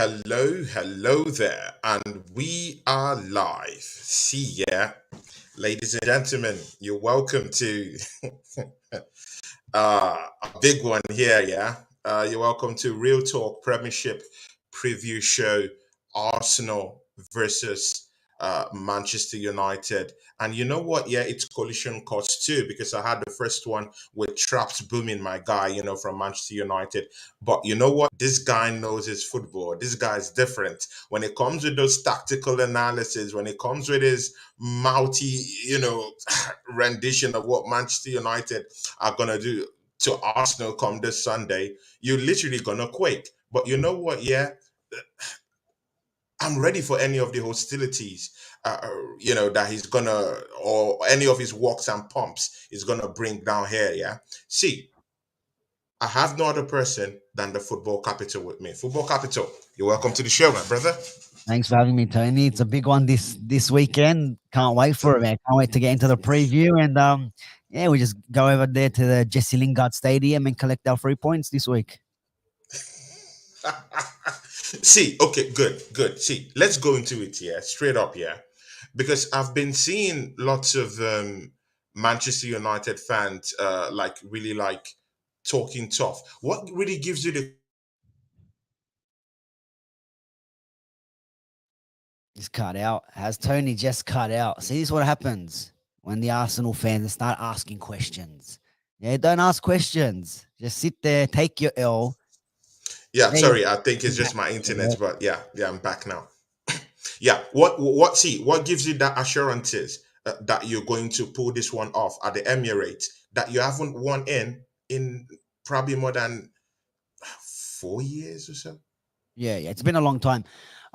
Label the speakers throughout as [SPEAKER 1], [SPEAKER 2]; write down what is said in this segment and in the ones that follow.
[SPEAKER 1] Hello there, and we are live. See ya, ladies and gentlemen. You're welcome to a big one here. Yeah, you're welcome to Real Talk Premiership preview show. Arsenal versus Manchester United, and you know what? Yeah, it's collision course too because I had the first one with Traps Booming, my guy, from Manchester United. But you know what? This guy knows his football. This guy is different. When it comes with those tactical analysis, when it comes with his mouthy, rendition of what Manchester United are gonna do to Arsenal come this Sunday, you're literally gonna quake. But you know what? Yeah, I'm ready for any of the hostilities, that he's gonna, or any of his walks and pumps he's gonna bring down here. Yeah. See, I have no other person than the football capital with me. Football capital, you're welcome to the show, my brother.
[SPEAKER 2] Thanks for having me, Tony. It's a big one this weekend. Can't wait for it, man. Can't wait to get into the preview and yeah, we just go over there to the Jesse Lingard Stadium and collect our 3 points this week.
[SPEAKER 1] See, okay, good. See, let's go into it here, straight up here, because I've been seeing lots of Manchester United fans, like really like talking tough. What really gives you the
[SPEAKER 2] Just cut out. Has Tony just cut out? See, this is what happens when the Arsenal fans start asking questions. Yeah, don't ask questions. Just sit there, take your L.
[SPEAKER 1] Yeah,
[SPEAKER 2] There you
[SPEAKER 1] sorry, I think it's just my
[SPEAKER 2] go.
[SPEAKER 1] internet, but yeah, I'm back now. Yeah, what gives you that assurances that you're going to pull this one off at the Emirates that you haven't won in probably more than 4 years or so?
[SPEAKER 2] Yeah. It's been a long time.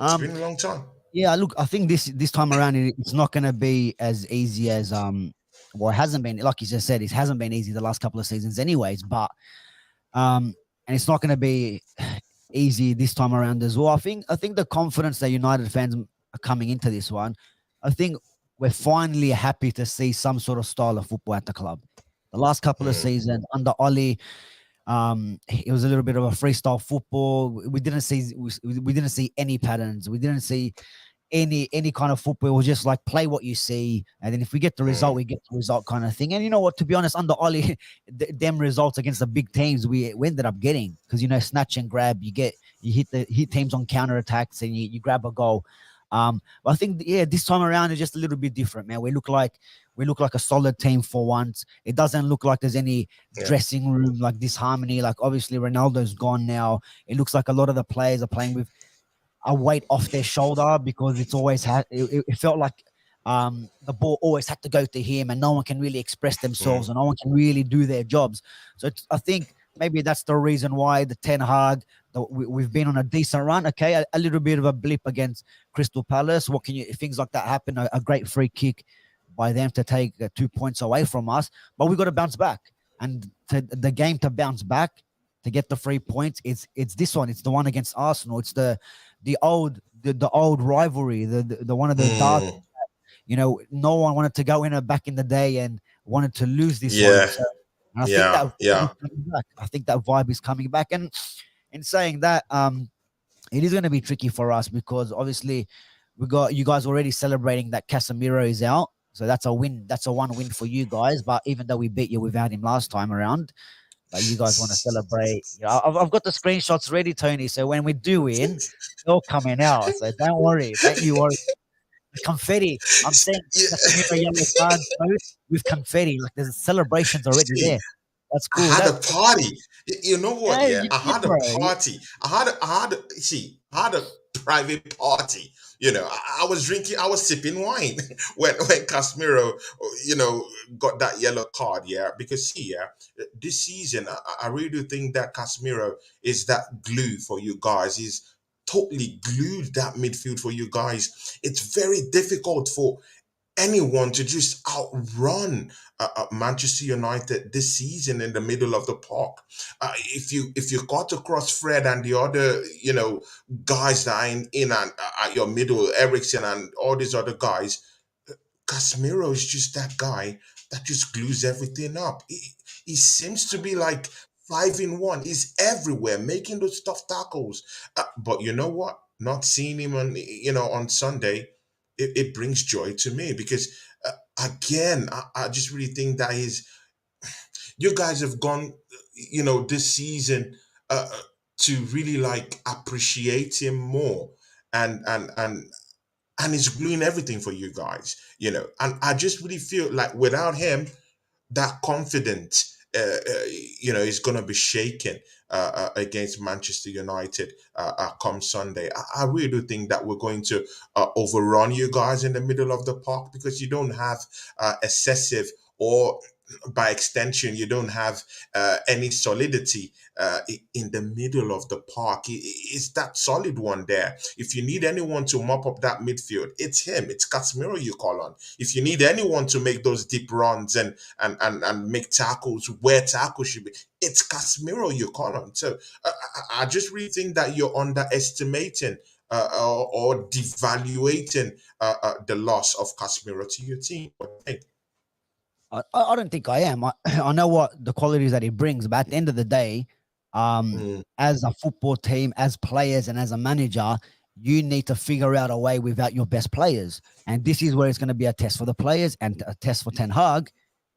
[SPEAKER 1] It's
[SPEAKER 2] Um,
[SPEAKER 1] been a long time.
[SPEAKER 2] Yeah, look, I think this time around it's not going to be as easy as well, it hasn't been, like you just said, it hasn't been easy the last couple of seasons anyways, but and it's not going to be easy this time around as well. I think the confidence that United fans are coming into this one, I think we're finally happy to see some sort of style of football at the club. The last couple of
[SPEAKER 1] Mm,
[SPEAKER 2] seasons under Ollie, it was a little bit of a freestyle football. We didn't see any patterns. We didn't see any kind of football. It was just like play what you see, and then if we get the result,
[SPEAKER 1] mm,
[SPEAKER 2] we get the result kind of thing. And you know what? To be honest, under Ollie, them results against the big teams, we ended up getting because snatch and grab. You hit teams on counter attacks, and you grab a goal. But I think this time around is just a little bit different, man. We look like a solid team for once. It doesn't look like there's any
[SPEAKER 1] yeah.
[SPEAKER 2] dressing room like disharmony. Like obviously Ronaldo's gone now. It looks like a lot of the players are playing with a weight off their shoulder because it's always it felt like the ball always had to go to him and no one can really express
[SPEAKER 1] Mm,
[SPEAKER 2] themselves and no one can really do their jobs. So I think maybe that's the reason why the Ten Hag, we've been on a decent run. Okay, a little bit of a blip against Crystal Palace. What can you, if things like that happen, a great free kick by them to take 2 points away from us, but we got to bounce back. And the game to bounce back to get the 3 points, it's this one. It's the one against Arsenal. It's the old rivalry, the one of the dark.
[SPEAKER 1] mm,
[SPEAKER 2] No one wanted to go in it back in the day and wanted to lose this one.
[SPEAKER 1] yeah,
[SPEAKER 2] So and I think that
[SPEAKER 1] yeah,
[SPEAKER 2] vibe is
[SPEAKER 1] yeah.
[SPEAKER 2] coming back. I think that vibe is coming back. And in saying that, it is going to be tricky for us because obviously we got you guys already celebrating that Casemiro is out. So that's a win. That's a one win for you guys. But even though we beat you without him last time around, but you guys want to celebrate. I've got the screenshots ready, Tony. So when we do win, they're all coming out. So don't worry. Don't you worry. The confetti. I'm saying
[SPEAKER 1] Yeah.
[SPEAKER 2] Casemiro yellow card with confetti. Like there's celebrations already
[SPEAKER 1] See,
[SPEAKER 2] there. That's
[SPEAKER 1] I
[SPEAKER 2] cool.
[SPEAKER 1] had
[SPEAKER 2] That's
[SPEAKER 1] a party. You know what?
[SPEAKER 2] yeah,
[SPEAKER 1] Yeah,
[SPEAKER 2] you
[SPEAKER 1] I
[SPEAKER 2] did,
[SPEAKER 1] had a
[SPEAKER 2] bro.
[SPEAKER 1] party. I had a private party. I was drinking. I was sipping wine when Casemiro, you know, got that yellow card. Yeah, because see, yeah, this season I really do think that Casemiro is that glue for you guys. He's totally glued that midfield for you guys. It's very difficult for anyone to just outrun Manchester United this season in the middle of the park. If you got across Fred and the other guys that are in and at your middle, Ericsson and all these other guys, Casemiro is just that guy that just glues everything up. He seems to be like 5-in-1. He's everywhere, making those tough tackles. But you know what? Not seeing him on on Sunday, it brings joy to me because again, I just really think that you guys have gone, this season to really like appreciate him more, and he's doing everything for you guys, and I just really feel like without him, that confidence, is going to be shaken against Manchester United come Sunday. I really do think that we're going to overrun you guys in the middle of the park because you don't have excessive, or by extension, you don't have any solidity in the middle of the park. It's that solid one there. If you need anyone to mop up that midfield, it's him. It's Casemiro you call on. If you need anyone to make those deep runs and make tackles where tackles should be, it's Casemiro you call on. So I just really think that you're underestimating or devaluating the loss of Casemiro to your team. What do you think?
[SPEAKER 2] I don't think I am. I know what the qualities that he brings, but at the end of the day,
[SPEAKER 1] Mm,
[SPEAKER 2] as a football team, as players, and as a manager, you need to figure out a way without your best players. And this is where it's going to be a test for the players and a test for Ten Hag.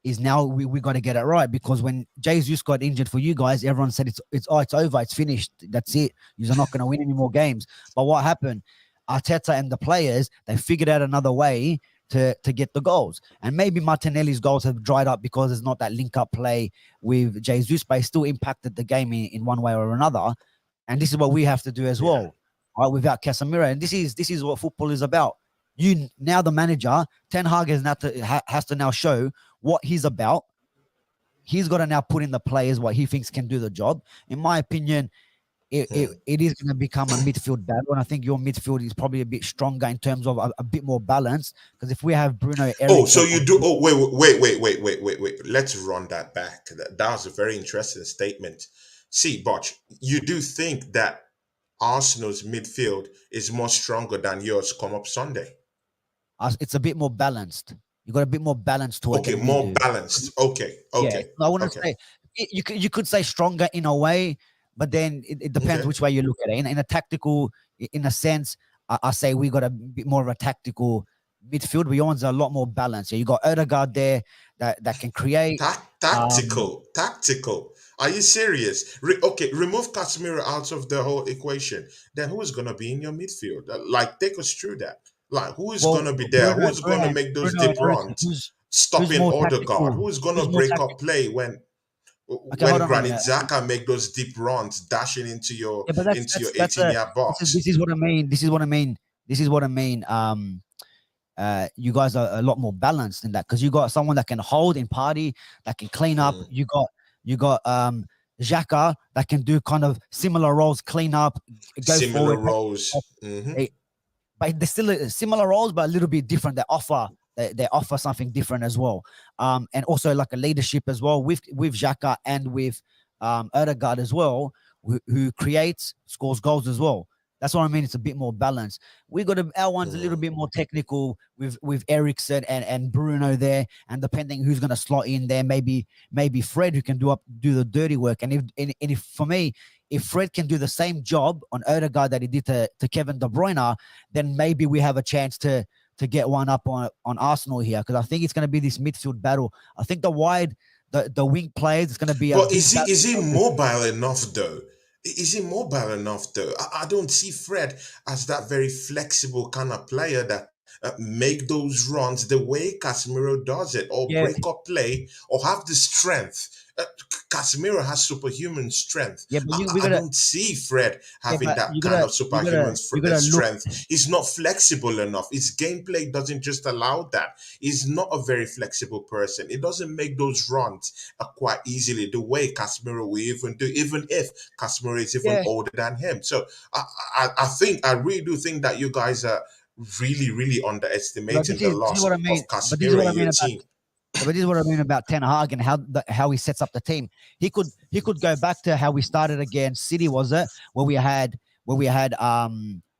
[SPEAKER 2] Is now we got to get it right, because when Jesus got injured for you guys, everyone said it's over, it's finished, that's it. You're not going to win any more games. But what happened? Arteta and the players, they figured out another way to get the goals. And maybe Martinelli's goals have dried up because there's not that link up play with Jesus, but he still impacted the game in one way or another. And this is what we have to do as
[SPEAKER 1] yeah.
[SPEAKER 2] well, right? Without Casemiro, and this is what football is about. You now, the manager Ten Hag has to now show what he's about. He's got to now put in the players what he thinks can do the job. In my opinion,
[SPEAKER 1] Hmm.
[SPEAKER 2] it is going to become a midfield battle, and I think your midfield is probably a bit stronger in terms of a bit more balanced. Because if we have Bruno
[SPEAKER 1] Oh, so
[SPEAKER 2] Eriksson
[SPEAKER 1] you
[SPEAKER 2] on,
[SPEAKER 1] do? Oh, wait. Let's run that back. That was a very interesting statement. See, Botch, you do think that Arsenal's midfield is more stronger than yours come up Sunday?
[SPEAKER 2] it's a bit more balanced. You got a bit more balance to it
[SPEAKER 1] Okay,
[SPEAKER 2] than we
[SPEAKER 1] more
[SPEAKER 2] do.
[SPEAKER 1] balanced. Okay,
[SPEAKER 2] Yeah,
[SPEAKER 1] okay,
[SPEAKER 2] I wouldn't
[SPEAKER 1] okay,
[SPEAKER 2] say you could say stronger in a way, but then it depends
[SPEAKER 1] okay.
[SPEAKER 2] which way you look at it. In a tactical, in a sense, I say we got a bit more of a tactical midfield. We want a lot more balance. Yeah, you got Odegaard there that can create. Um,
[SPEAKER 1] Tactical. Are you serious? Okay, remove Casemiro out of the whole equation. Then who is gonna be in your midfield? Like, take us through that. Like, who is
[SPEAKER 2] well,
[SPEAKER 1] gonna be there? Who's gonna
[SPEAKER 2] Bruno,
[SPEAKER 1] make those
[SPEAKER 2] Bruno
[SPEAKER 1] deep
[SPEAKER 2] and Ericsson,
[SPEAKER 1] runs,
[SPEAKER 2] who's
[SPEAKER 1] stopping
[SPEAKER 2] more
[SPEAKER 1] Odegaard?
[SPEAKER 2] tactical?
[SPEAKER 1] Who is gonna
[SPEAKER 2] Who's more
[SPEAKER 1] break up
[SPEAKER 2] tactical?
[SPEAKER 1] play
[SPEAKER 2] Okay,
[SPEAKER 1] when
[SPEAKER 2] hold on a
[SPEAKER 1] Granit
[SPEAKER 2] minute.
[SPEAKER 1] Xhaka make those deep runs, dashing
[SPEAKER 2] Yeah, but
[SPEAKER 1] into your 18-yard
[SPEAKER 2] this
[SPEAKER 1] box?
[SPEAKER 2] is what I mean. This is what I mean. This is what I mean. You guys are a lot more balanced in that, because you got someone that can hold in party, that can clean up.
[SPEAKER 1] Mm,
[SPEAKER 2] You got Xhaka that can do kind of similar roles, clean up, go
[SPEAKER 1] similar
[SPEAKER 2] forward.
[SPEAKER 1] roles. Hmm.
[SPEAKER 2] They, but they're still similar roles, but a little bit different. They offer something different as well. And also like a leadership as well with Xhaka and with Odegaard as well, who creates, scores goals as well. That's what I mean. It's a bit more balanced. We got our one's a little bit more technical with Ericsson and Bruno there, and depending who's going to slot in there, maybe Fred, who can do the dirty work. And if for me, if Fred can do the same job on Odegaard that he did to Kevin De Bruyne, then maybe we have a chance to get one up on Arsenal here, because I think it's going to be this midfield battle. I think the wing players, it's going to be a
[SPEAKER 1] But
[SPEAKER 2] big battle.
[SPEAKER 1] is he mobile enough though? Is he mobile enough though? I don't see Fred as that very flexible kind of player that make those runs the way Casemiro does it, or
[SPEAKER 2] Yeah,
[SPEAKER 1] break up play, or have the strength. Casemiro has superhuman strength.
[SPEAKER 2] yeah, but we
[SPEAKER 1] I
[SPEAKER 2] gotta,
[SPEAKER 1] don't see Fred
[SPEAKER 2] yeah,
[SPEAKER 1] having
[SPEAKER 2] but
[SPEAKER 1] that
[SPEAKER 2] you
[SPEAKER 1] kind
[SPEAKER 2] gotta,
[SPEAKER 1] of
[SPEAKER 2] you gotta,
[SPEAKER 1] superhuman
[SPEAKER 2] you gotta look.
[SPEAKER 1] strength. He's not flexible enough. His gameplay doesn't just allow that. He's not a very flexible person. He doesn't make those runs quite easily the way Casemiro will even do, even if Casemiro is even
[SPEAKER 2] Yeah,
[SPEAKER 1] older than him. So I really do think that you guys are really
[SPEAKER 2] but
[SPEAKER 1] underestimating
[SPEAKER 2] this
[SPEAKER 1] the
[SPEAKER 2] is what I
[SPEAKER 1] loss
[SPEAKER 2] mean.
[SPEAKER 1] of
[SPEAKER 2] But this is
[SPEAKER 1] Casemiro
[SPEAKER 2] what I
[SPEAKER 1] in your
[SPEAKER 2] mean about.
[SPEAKER 1] team.
[SPEAKER 2] Yeah, but this is what I mean about Ten Hag and how he sets up the team. He could go back to how we started against City, was it? Where we had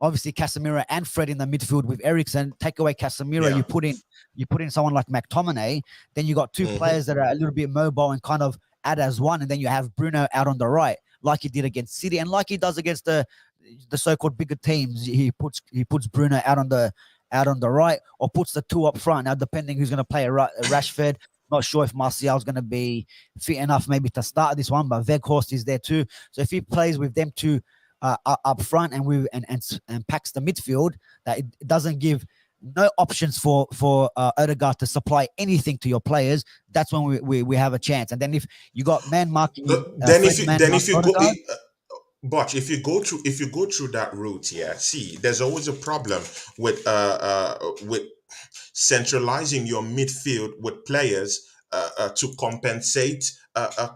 [SPEAKER 2] obviously Casemiro and Fred in the midfield with Ericsson. Take away Casemiro,
[SPEAKER 1] Yeah.
[SPEAKER 2] you put in someone like McTominay. Then you got two
[SPEAKER 1] Hmm.
[SPEAKER 2] players that are a little bit mobile and kind of add as one, and then you have Bruno out on the right, like he did against City, and like he does against the so-called bigger teams. He puts Bruno out on the right, or puts the two up front. Now, depending who's going to play Rashford, not sure if Martial's going to be fit enough maybe to start this one, but Weghorst is there too. So if he plays with them two up front and packs the midfield, that it doesn't give no options for Odegaard to supply anything to your players. That's when we have a chance. And then if you got man marking
[SPEAKER 1] Then
[SPEAKER 2] Fred man marking
[SPEAKER 1] if you go,
[SPEAKER 2] Odegaard,
[SPEAKER 1] but if you go through that route, yeah, see, there's always a problem with centralizing your midfield with players to compensate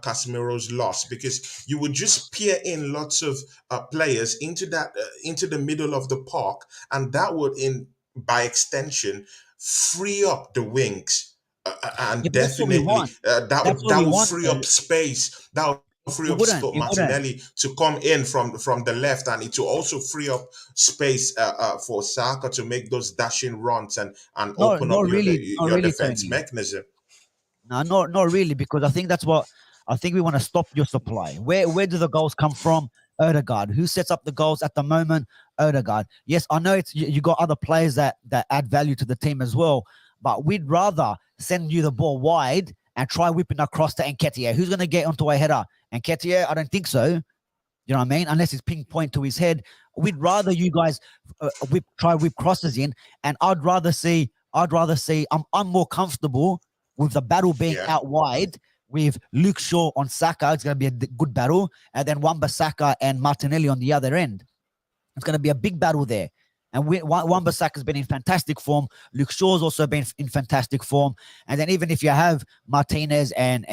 [SPEAKER 1] Casemiro's loss, because you would just peer in lots of players into the middle of the park, and that would, in by extension, free up the wings.
[SPEAKER 2] yeah,
[SPEAKER 1] And
[SPEAKER 2] but that's what we
[SPEAKER 1] definitely
[SPEAKER 2] want. That's what
[SPEAKER 1] that
[SPEAKER 2] we
[SPEAKER 1] would
[SPEAKER 2] want.
[SPEAKER 1] free up space. That would free
[SPEAKER 2] It
[SPEAKER 1] up
[SPEAKER 2] wouldn't.
[SPEAKER 1] Scott
[SPEAKER 2] It wouldn't.
[SPEAKER 1] Martinelli to come in from the left, and it will also free up space for Saka to make those dashing runs and
[SPEAKER 2] No,
[SPEAKER 1] open up
[SPEAKER 2] not
[SPEAKER 1] your
[SPEAKER 2] really,
[SPEAKER 1] defense
[SPEAKER 2] Tony.
[SPEAKER 1] mechanism.
[SPEAKER 2] No, not really, because I think that's what I think we want to stop your supply. Where do the goals come from? Odegaard. Who sets up the goals at the moment? Odegaard. Yes, I know you got other players that add value to the team as well, but we'd rather send you the ball wide and try whipping across to Nketiah. Who's going to get onto a header? Nketiah? I don't think so. You know what I mean? Unless it's ping point to his head. We'd rather you guys try whip crosses in, and I'd rather see. I'm more comfortable with the battle being
[SPEAKER 1] Yeah.
[SPEAKER 2] out wide with Luke Shaw on Saka. It's going to be a good battle, and then Wan-Bissaka and Martinelli on the other end. It's going to be a big battle there. And Wan-Bissaka's been in fantastic form. Luke Shaw's also been in fantastic form. And then even if you have Martinez and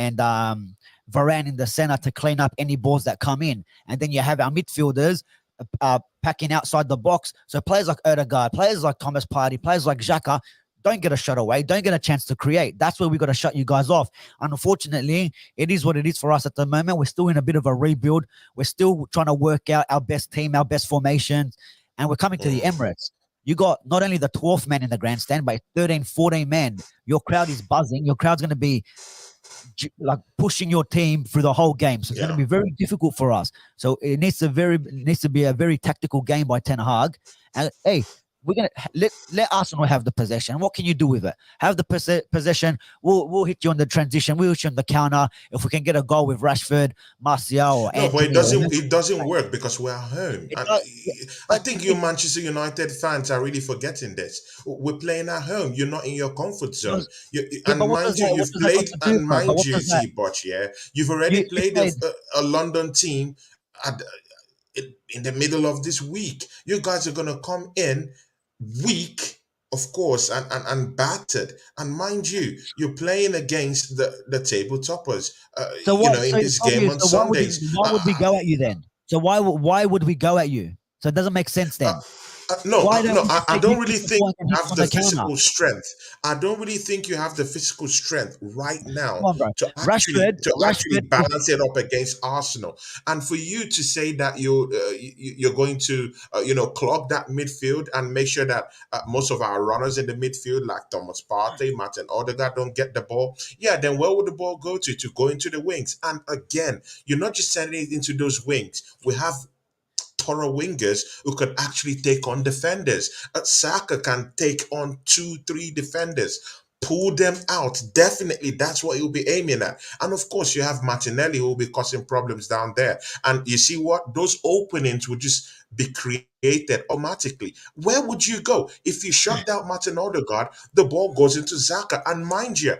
[SPEAKER 2] Varane in the center to clean up any balls that come in, and then you have our midfielders packing outside the box. So players like Odegaard, players like Thomas Partey, players like Xhaka don't get a shot away, don't get a chance to create. That's where we got to shut you guys off. And unfortunately, it is what it is for us at the moment. We're still in a bit of a rebuild. We're still trying to work out our best team, our best formations, and we're coming to the
[SPEAKER 1] Mm.
[SPEAKER 2] Emirates. You got not only the 12th man in the grandstand, but 13, 14 men. Your crowd is buzzing. Your crowd's going to be like pushing your team through the whole game. So it's going to
[SPEAKER 1] Yeah.
[SPEAKER 2] be very difficult for us. So it needs to be a very tactical game by Ten Hag. And hey, we're gonna let Arsenal have the possession. What can you do with it? Have the possession. We'll hit you on the transition. We'll hit you on the counter. If we can get a goal with Rashford, Martial, or
[SPEAKER 1] No, but
[SPEAKER 2] Anthony, or whoever,
[SPEAKER 1] it doesn't work because we're home.
[SPEAKER 2] it
[SPEAKER 1] And
[SPEAKER 2] does. Yeah,
[SPEAKER 1] I
[SPEAKER 2] but
[SPEAKER 1] think you Manchester United fans are really forgetting this. We're playing at home. You're not in your comfort zone.
[SPEAKER 2] yeah, but
[SPEAKER 1] And mind you,
[SPEAKER 2] what
[SPEAKER 1] you've
[SPEAKER 2] does that got
[SPEAKER 1] played,
[SPEAKER 2] to do,
[SPEAKER 1] and
[SPEAKER 2] bro? But
[SPEAKER 1] mind
[SPEAKER 2] what
[SPEAKER 1] you,
[SPEAKER 2] does that
[SPEAKER 1] see, Butch, yeah, you've already
[SPEAKER 2] you
[SPEAKER 1] played
[SPEAKER 2] played?
[SPEAKER 1] a London team at, in the middle of this week. You guys are going to come in weak, of course, and battered. And mind you, you're playing against the table toppers,
[SPEAKER 2] So what?
[SPEAKER 1] in
[SPEAKER 2] So
[SPEAKER 1] this
[SPEAKER 2] tell
[SPEAKER 1] game
[SPEAKER 2] me.
[SPEAKER 1] on
[SPEAKER 2] So
[SPEAKER 1] Sundays.
[SPEAKER 2] why would we go at you then? So why would we go at you? So it doesn't make sense then. Why don't we just
[SPEAKER 1] I
[SPEAKER 2] take
[SPEAKER 1] don't really
[SPEAKER 2] victory for
[SPEAKER 1] think
[SPEAKER 2] points and
[SPEAKER 1] you
[SPEAKER 2] hit
[SPEAKER 1] have
[SPEAKER 2] on
[SPEAKER 1] the
[SPEAKER 2] the counter?
[SPEAKER 1] physical strength. I don't really think you have the physical strength right
[SPEAKER 2] Come
[SPEAKER 1] now
[SPEAKER 2] on, bro.
[SPEAKER 1] to
[SPEAKER 2] Rashford,
[SPEAKER 1] actually
[SPEAKER 2] Rashford is
[SPEAKER 1] balance it up against Arsenal. And for you to say that you're going to clog that midfield and make sure that most of our runners in the midfield, like Thomas Partey, Martin Odegaard, don't get the ball. Yeah, then where would the ball go to? To go into the wings. And again, you're not just sending it into those wings. We have thorough wingers who could actually take on defenders. Saka can take on two, three defenders. Pull them out. Definitely, that's what he'll be aiming at. And of course, you have Martinelli who will be causing problems down there. And you see what? Those openings will just be created automatically. Where would you go? If you shut down Martin Odegaard, the ball goes into Zaka. And mind you,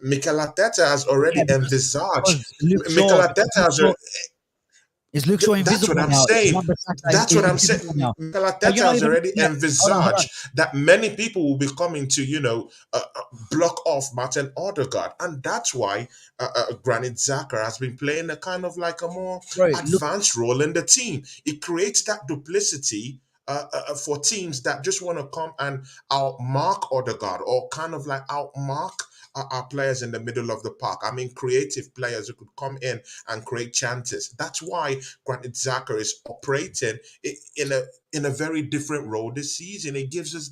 [SPEAKER 1] Mikel Arteta has
[SPEAKER 2] yeah,
[SPEAKER 1] already envisaged.
[SPEAKER 2] because Luke
[SPEAKER 1] Mikel
[SPEAKER 2] Shaw
[SPEAKER 1] Arteta has
[SPEAKER 2] Luke Shaw
[SPEAKER 1] That's what
[SPEAKER 2] invisible
[SPEAKER 1] I'm
[SPEAKER 2] now. Is
[SPEAKER 1] saying.
[SPEAKER 2] Wan-Bissaka
[SPEAKER 1] That's
[SPEAKER 2] is
[SPEAKER 1] what I'm
[SPEAKER 2] invisible
[SPEAKER 1] saying.
[SPEAKER 2] now?
[SPEAKER 1] Mikel
[SPEAKER 2] But
[SPEAKER 1] Arteta
[SPEAKER 2] you're not
[SPEAKER 1] has
[SPEAKER 2] even
[SPEAKER 1] already
[SPEAKER 2] looking at. Hold on.
[SPEAKER 1] envisaged that many people will be coming to, block off Martin Odegaard. And that's why Granit Xhaka has been playing a kind of like a more
[SPEAKER 2] Bro, look.
[SPEAKER 1] advanced role in the team. It creates that duplicity for teams that just want to come and outmark Odegaard, or kind of like outmark our players in the middle of the park. I mean, creative players who could come in and create chances. That's why Granit Xhaka is operating in a very different role this season. It gives us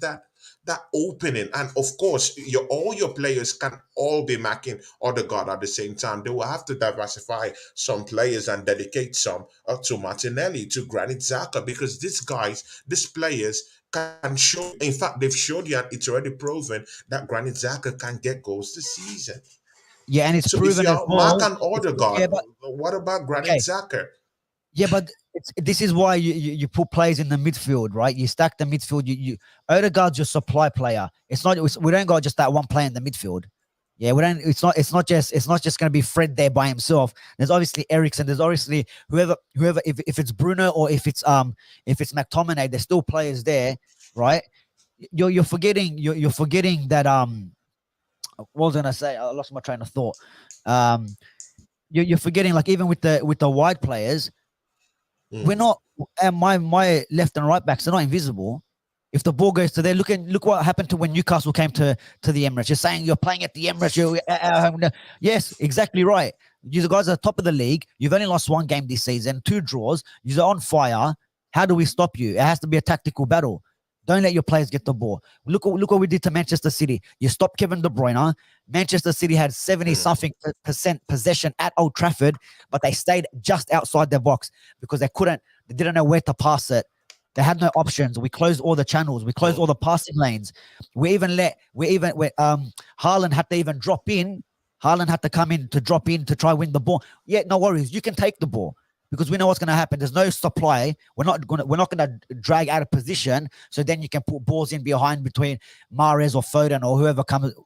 [SPEAKER 1] that opening. And of course, all your players can all be marking Odegaard at the same time. They will have to diversify some players and dedicate some to Martinelli, to Granit Xhaka, because these players can show. In fact, they've showed you, and it's already proven that Granit Xhaka can get goals this season.
[SPEAKER 2] Yeah, and it's
[SPEAKER 1] So if
[SPEAKER 2] proven as
[SPEAKER 1] you're Mark
[SPEAKER 2] well.
[SPEAKER 1] and Odegaard,
[SPEAKER 2] Yeah, but
[SPEAKER 1] what about Granit
[SPEAKER 2] okay.
[SPEAKER 1] Xhaka?
[SPEAKER 2] Yeah, but this is why you put players in the midfield, right? You stack the midfield. You Odegaard's your supply player. We don't got just that one player in the midfield. Yeah, we don't. It's not just going to be Fred there by himself. There's obviously Ericsson. There's obviously whoever. If it's Bruno or if it's McTominay, there's still players there, right? You're forgetting you're forgetting that what was I gonna say? I lost my train of thought. Um, you're forgetting, like, even with the wide players, we're
[SPEAKER 1] Mm.
[SPEAKER 2] not, and my left and right backs are not invisible. If the ball goes to there, look what happened to when Newcastle came to the Emirates. You're saying you're playing at the Emirates. Yes, exactly right. You guys are top of the league. You've only lost one game this season, 2 draws. You're on fire. How do we stop you? It has to be a tactical battle. Don't let your players get the ball. Look what we did to Manchester City. You stopped Kevin De Bruyne. Manchester City had 70
[SPEAKER 1] Mm.
[SPEAKER 2] something percent possession at Old Trafford, but they stayed just outside their box because they didn't know where to pass it. They had no options. We closed all the channels. We closed all
[SPEAKER 1] Mm.
[SPEAKER 2] the passing lanes. Haaland had to even drop in. Haaland had to come in to drop in to try win the ball. Yeah, no worries. You can take the ball because we know what's going to happen. There's no supply. We're not going to drag out of position. So then you can put balls in behind between Mahrez or Foden or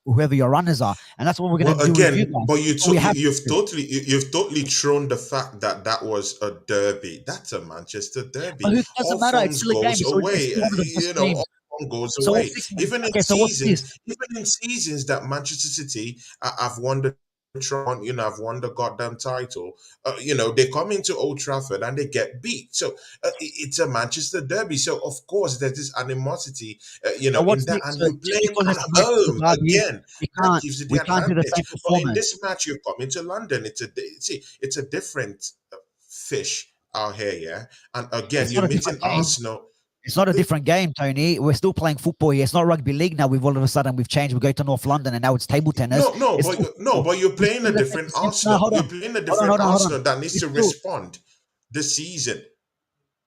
[SPEAKER 2] whoever your runners are, and that's what we're going
[SPEAKER 1] Well,
[SPEAKER 2] to do with you
[SPEAKER 1] again,
[SPEAKER 2] guys.
[SPEAKER 1] but
[SPEAKER 2] We have to do.
[SPEAKER 1] you've totally thrown the fact that that was a derby. That's a Manchester
[SPEAKER 2] But
[SPEAKER 1] derby.
[SPEAKER 2] who doesn't
[SPEAKER 1] All
[SPEAKER 2] matter? It's
[SPEAKER 1] forms
[SPEAKER 2] still a game.
[SPEAKER 1] goes
[SPEAKER 2] It's
[SPEAKER 1] away.
[SPEAKER 2] still one of the best
[SPEAKER 1] All
[SPEAKER 2] games.
[SPEAKER 1] form goes
[SPEAKER 2] So
[SPEAKER 1] away.
[SPEAKER 2] what's this? Okay, so what's this?
[SPEAKER 1] Even in seasons that Manchester City have won the tron, have won the goddamn title. They come into Old Trafford and they get beat. So it's a Manchester derby. So of course there's this animosity,
[SPEAKER 2] So
[SPEAKER 1] in
[SPEAKER 2] what's
[SPEAKER 1] that,
[SPEAKER 2] this?
[SPEAKER 1] and
[SPEAKER 2] So
[SPEAKER 1] you
[SPEAKER 2] just
[SPEAKER 1] playing
[SPEAKER 2] because
[SPEAKER 1] at
[SPEAKER 2] it's a Manchester
[SPEAKER 1] home
[SPEAKER 2] derby,
[SPEAKER 1] again.
[SPEAKER 2] we
[SPEAKER 1] That
[SPEAKER 2] can't
[SPEAKER 1] gives you the
[SPEAKER 2] we can't do the
[SPEAKER 1] advantage.
[SPEAKER 2] same
[SPEAKER 1] But in
[SPEAKER 2] performance.
[SPEAKER 1] this match, you've come into London. It's a different fish out here, yeah. And again,
[SPEAKER 2] It's
[SPEAKER 1] you're
[SPEAKER 2] not a
[SPEAKER 1] meeting
[SPEAKER 2] different game.
[SPEAKER 1] Arsenal.
[SPEAKER 2] It's not a different game, Tony. We're still playing football here. It's not rugby league now. We've all of a sudden we've changed. We go to North London and now it's table tennis.
[SPEAKER 1] No, no,
[SPEAKER 2] It's
[SPEAKER 1] but
[SPEAKER 2] still
[SPEAKER 1] no,
[SPEAKER 2] football.
[SPEAKER 1] but you're
[SPEAKER 2] We
[SPEAKER 1] playing
[SPEAKER 2] still
[SPEAKER 1] a
[SPEAKER 2] do the same
[SPEAKER 1] different
[SPEAKER 2] percent. No,
[SPEAKER 1] Arsenal. You're playing a different
[SPEAKER 2] hold on, hold
[SPEAKER 1] Arsenal
[SPEAKER 2] on.
[SPEAKER 1] that needs
[SPEAKER 2] We
[SPEAKER 1] to
[SPEAKER 2] still,
[SPEAKER 1] respond this season.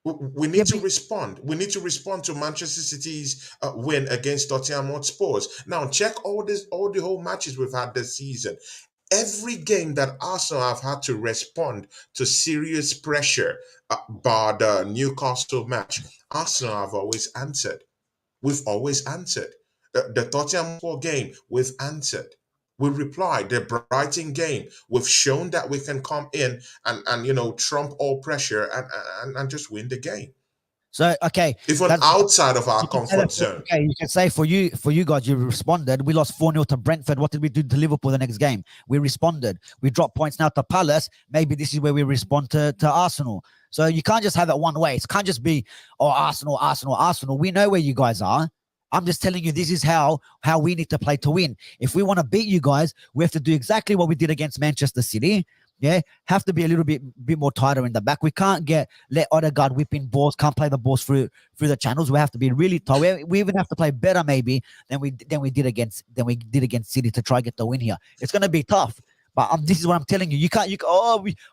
[SPEAKER 1] We
[SPEAKER 2] yeah,
[SPEAKER 1] need to
[SPEAKER 2] but,
[SPEAKER 1] respond. We need to respond to Manchester City's win against Tottenham Hotspurs. Now, check all the whole matches we've had this season. Every game that Arsenal have had to respond to serious pressure, bar the Newcastle match, Arsenal have always answered. We've always answered. The Tottenham Hotspur game, we've answered. We replied. The Brighton game, we've shown that we can come in and trump all pressure and just win the game,
[SPEAKER 2] so okay.
[SPEAKER 1] even
[SPEAKER 2] That's
[SPEAKER 1] outside of our
[SPEAKER 2] You can say that
[SPEAKER 1] comfort zone.
[SPEAKER 2] you can say for you guys, you responded. We lost 4-0 to Brentford. What did we do to Liverpool the next game? We responded. We dropped points now to Palace. Maybe this is where we respond to Arsenal. So you can't just have it one way. It can't just be, oh, Arsenal, Arsenal, Arsenal. We know where you guys are. I'm just telling you, this is how we need to play to win. If we want to beat you guys, we have to do exactly what we did against Manchester City. Yeah, have to be a little bit more tighter in the back. We can't let Odegaard whip in balls. Can't play the balls through the channels. We have to be really tight. We even have to play better maybe than we did against City to try get the win here. It's gonna be tough. But this is what I'm telling you. You can't.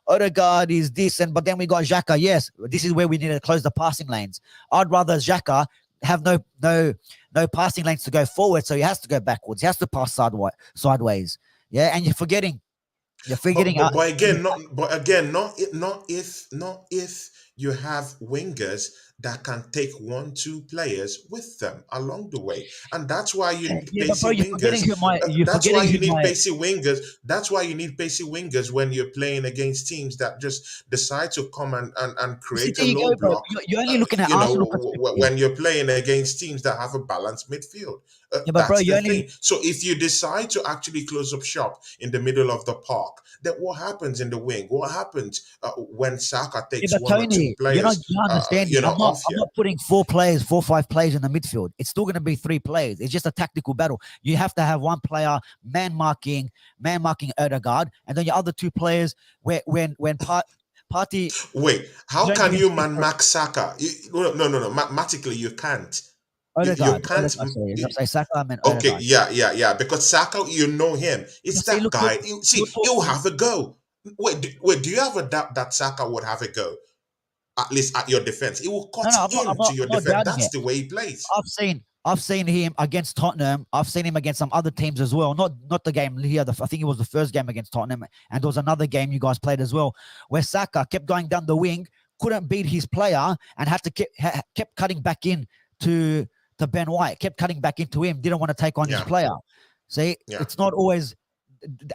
[SPEAKER 2] Odegaard is this, but then we got Xhaka. Yes, this is where we need to close the passing lanes. I'd rather Xhaka have no passing lanes to go forward, so he has to go backwards. He has to pass sideways. Yeah, and you're forgetting. You're
[SPEAKER 1] But
[SPEAKER 2] forgetting.
[SPEAKER 1] but, but again, not if you have wingers that can take 1, 2 players with them along the way, and that's why you need
[SPEAKER 2] Yeah, but bro,
[SPEAKER 1] pacey wingers.
[SPEAKER 2] you're forgetting who my
[SPEAKER 1] That's why you need pacey wingers when you're playing against teams that just decide to come and
[SPEAKER 2] You see,
[SPEAKER 1] create a
[SPEAKER 2] there you
[SPEAKER 1] low
[SPEAKER 2] go, bro.
[SPEAKER 1] block.
[SPEAKER 2] You're only looking at Arsenal perspective.
[SPEAKER 1] When you're playing against teams that have a balanced midfield.
[SPEAKER 2] Yeah, but bro,
[SPEAKER 1] That's
[SPEAKER 2] you
[SPEAKER 1] the
[SPEAKER 2] only
[SPEAKER 1] thing. So if you decide to actually close up shop in the middle of the park, then what happens in the wing? What happens when Saka
[SPEAKER 2] yeah,
[SPEAKER 1] takes
[SPEAKER 2] but
[SPEAKER 1] 1 or 2
[SPEAKER 2] Tony,
[SPEAKER 1] players,
[SPEAKER 2] you're not understanding.
[SPEAKER 1] off
[SPEAKER 2] I'm
[SPEAKER 1] here?
[SPEAKER 2] not putting 4, 5 players in the midfield. It's still gonna be 3 players. It's just a tactical battle. You have to have one player man marking Odegaard, and then your other 2 players party
[SPEAKER 1] Wait, how
[SPEAKER 2] is only
[SPEAKER 1] can
[SPEAKER 2] against
[SPEAKER 1] you man Max Saka? No, no, no, no. Mathematically, you can't. You
[SPEAKER 2] Odegaard.
[SPEAKER 1] can't.
[SPEAKER 2] Sorry, did I say Saka? I meant
[SPEAKER 1] Okay,
[SPEAKER 2] Odegaard.
[SPEAKER 1] yeah. Because Saka, you know him. It's
[SPEAKER 2] See,
[SPEAKER 1] that
[SPEAKER 2] look,
[SPEAKER 1] guy.
[SPEAKER 2] you're
[SPEAKER 1] See, he'll
[SPEAKER 2] talking.
[SPEAKER 1] have a go. Wait. Do you have a doubt that Saka would have a go? At least at your defense, he will
[SPEAKER 2] No,
[SPEAKER 1] cut
[SPEAKER 2] no,
[SPEAKER 1] into your
[SPEAKER 2] I'm not
[SPEAKER 1] defense.
[SPEAKER 2] doubting
[SPEAKER 1] That's
[SPEAKER 2] it.
[SPEAKER 1] the way he plays.
[SPEAKER 2] I've seen him against Tottenham. I've seen him against some other teams as well. Not the game here. I think it was the first game against Tottenham, and there was another game you guys played as well, where Saka kept going down the wing, couldn't beat his player, and had to kept cutting back in to Ben White, kept cutting back into him. Didn't want to take on his
[SPEAKER 1] Yeah,
[SPEAKER 2] player. See,
[SPEAKER 1] yeah.
[SPEAKER 2] it's not always.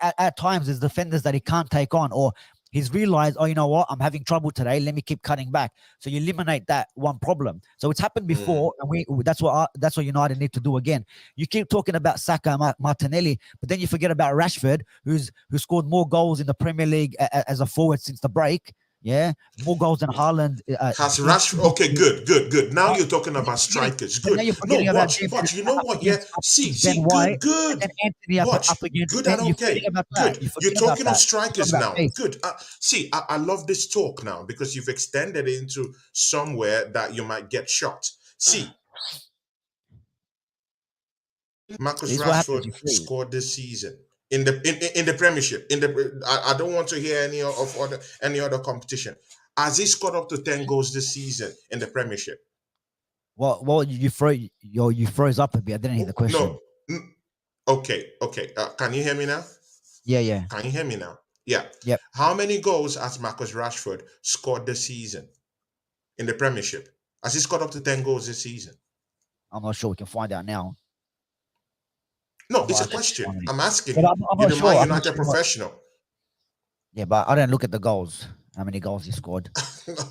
[SPEAKER 2] At times, there's defenders that he can't take on, or he's realized, oh, you know what, I'm having trouble today. Let me keep cutting back. So you eliminate that one problem. So it's happened
[SPEAKER 1] Mm.
[SPEAKER 2] before, and that's what United need to do again. You keep talking about Saka and Martinelli, but then you forget about Rashford, who scored more goals in the Premier League as a forward since the break. Yeah, more goals than Haaland.
[SPEAKER 1] Has Rashford? Okay, good. Now
[SPEAKER 2] uh,
[SPEAKER 1] you're talking
[SPEAKER 2] but
[SPEAKER 1] about strikers.
[SPEAKER 2] now
[SPEAKER 1] Good.
[SPEAKER 2] you're
[SPEAKER 1] No,
[SPEAKER 2] forgetting about
[SPEAKER 1] watch,
[SPEAKER 2] James
[SPEAKER 1] watch. You know
[SPEAKER 2] up
[SPEAKER 1] what? Yeah.
[SPEAKER 2] against
[SPEAKER 1] See.
[SPEAKER 2] Ben
[SPEAKER 1] Good,
[SPEAKER 2] White, and
[SPEAKER 1] good.
[SPEAKER 2] then Anthony up
[SPEAKER 1] Watch.
[SPEAKER 2] against
[SPEAKER 1] Good and
[SPEAKER 2] Ben. You're forgetting
[SPEAKER 1] okay.
[SPEAKER 2] about that.
[SPEAKER 1] Good.
[SPEAKER 2] You're
[SPEAKER 1] You're
[SPEAKER 2] forgetting about
[SPEAKER 1] talking of
[SPEAKER 2] that. You're
[SPEAKER 1] strikers
[SPEAKER 2] talking about
[SPEAKER 1] now.
[SPEAKER 2] pace.
[SPEAKER 1] Good. See, I love this talk now because you've extended it into somewhere that you might get shot. See, Marcus
[SPEAKER 2] This is what happens.
[SPEAKER 1] Rashford
[SPEAKER 2] You freeze.
[SPEAKER 1] scored this season in the Premiership. I don't want to hear any other competition. Has he scored up to 10 goals this season in the Premiership?
[SPEAKER 2] Well, you froze up a bit. I didn't hear the question.
[SPEAKER 1] No. Okay. Can you hear me now?
[SPEAKER 2] Yeah, yeah,
[SPEAKER 1] Can you hear me now? Yeah.
[SPEAKER 2] yep.
[SPEAKER 1] How many goals has Marcus Rashford scored this season in the Premiership? Has he scored up to 10 goals this season?
[SPEAKER 2] I'm not sure. We can find out now.
[SPEAKER 1] No,
[SPEAKER 2] I'm
[SPEAKER 1] it's
[SPEAKER 2] not
[SPEAKER 1] a
[SPEAKER 2] actually
[SPEAKER 1] question.
[SPEAKER 2] finding it.
[SPEAKER 1] I'm asking
[SPEAKER 2] Yeah,
[SPEAKER 1] you.
[SPEAKER 2] but I'm
[SPEAKER 1] You're
[SPEAKER 2] not
[SPEAKER 1] the Man
[SPEAKER 2] sure. I'm
[SPEAKER 1] United
[SPEAKER 2] actually not.
[SPEAKER 1] professional.
[SPEAKER 2] Yeah, but I didn't look at the goals. How many goals he scored?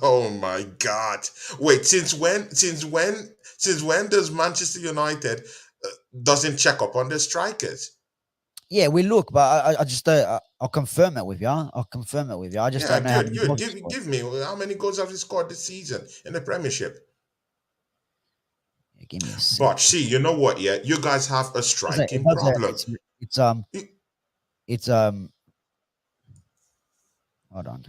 [SPEAKER 1] Oh my God! Wait, Since when does Manchester United doesn't check up on the strikers?
[SPEAKER 2] Yeah, we look, but I just I'll confirm it with you. I'll confirm it with you. I just
[SPEAKER 1] Yeah,
[SPEAKER 2] don't know how
[SPEAKER 1] good,
[SPEAKER 2] many
[SPEAKER 1] good.
[SPEAKER 2] goals he
[SPEAKER 1] Give
[SPEAKER 2] scored.
[SPEAKER 1] give me how many goals have you scored this season in the Premiership?
[SPEAKER 2] Yeah, give me a sec.
[SPEAKER 1] But see, you know what? Yeah, you guys have a
[SPEAKER 2] It
[SPEAKER 1] striking
[SPEAKER 2] does
[SPEAKER 1] problem.
[SPEAKER 2] it's
[SPEAKER 1] You-
[SPEAKER 2] it's hold on.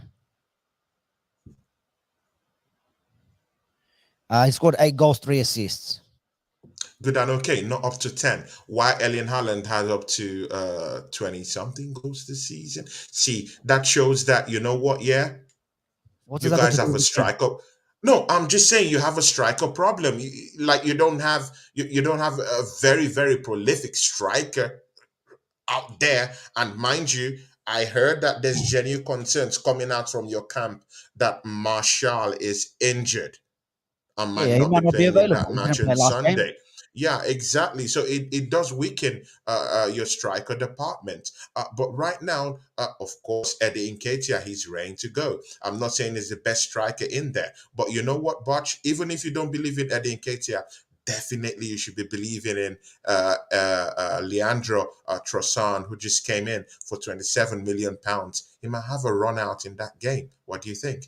[SPEAKER 2] He scored 8 goals, 3 assists.
[SPEAKER 1] Good and okay, not up to 10. Why Erling Haaland has up to 20 something goals this season? See, that shows that you know what? Yeah,
[SPEAKER 2] What does
[SPEAKER 1] you
[SPEAKER 2] that got
[SPEAKER 1] guys
[SPEAKER 2] to do
[SPEAKER 1] have a
[SPEAKER 2] with it?
[SPEAKER 1] striker. No, I'm just saying you have a striker problem. Like you don't have a very prolific striker out there. And mind you, I heard that there's genuine concerns coming out from your camp that Martial is injured and might
[SPEAKER 2] Yeah, he
[SPEAKER 1] not be
[SPEAKER 2] might not be
[SPEAKER 1] playing in that
[SPEAKER 2] available. He didn't
[SPEAKER 1] match
[SPEAKER 2] play
[SPEAKER 1] on
[SPEAKER 2] last game.
[SPEAKER 1] Sunday. Yeah, exactly. So it does weaken your striker department. But right now, of course, Eddie Nketiah, he's ready to go. I'm not saying he's the best striker in there. But you know what, Butch? Even if you don't believe in Eddie Nketiah, definitely you should be believing in Leandro Trossard, who just came in for £27 million. He might have a run out in that game. What do you think?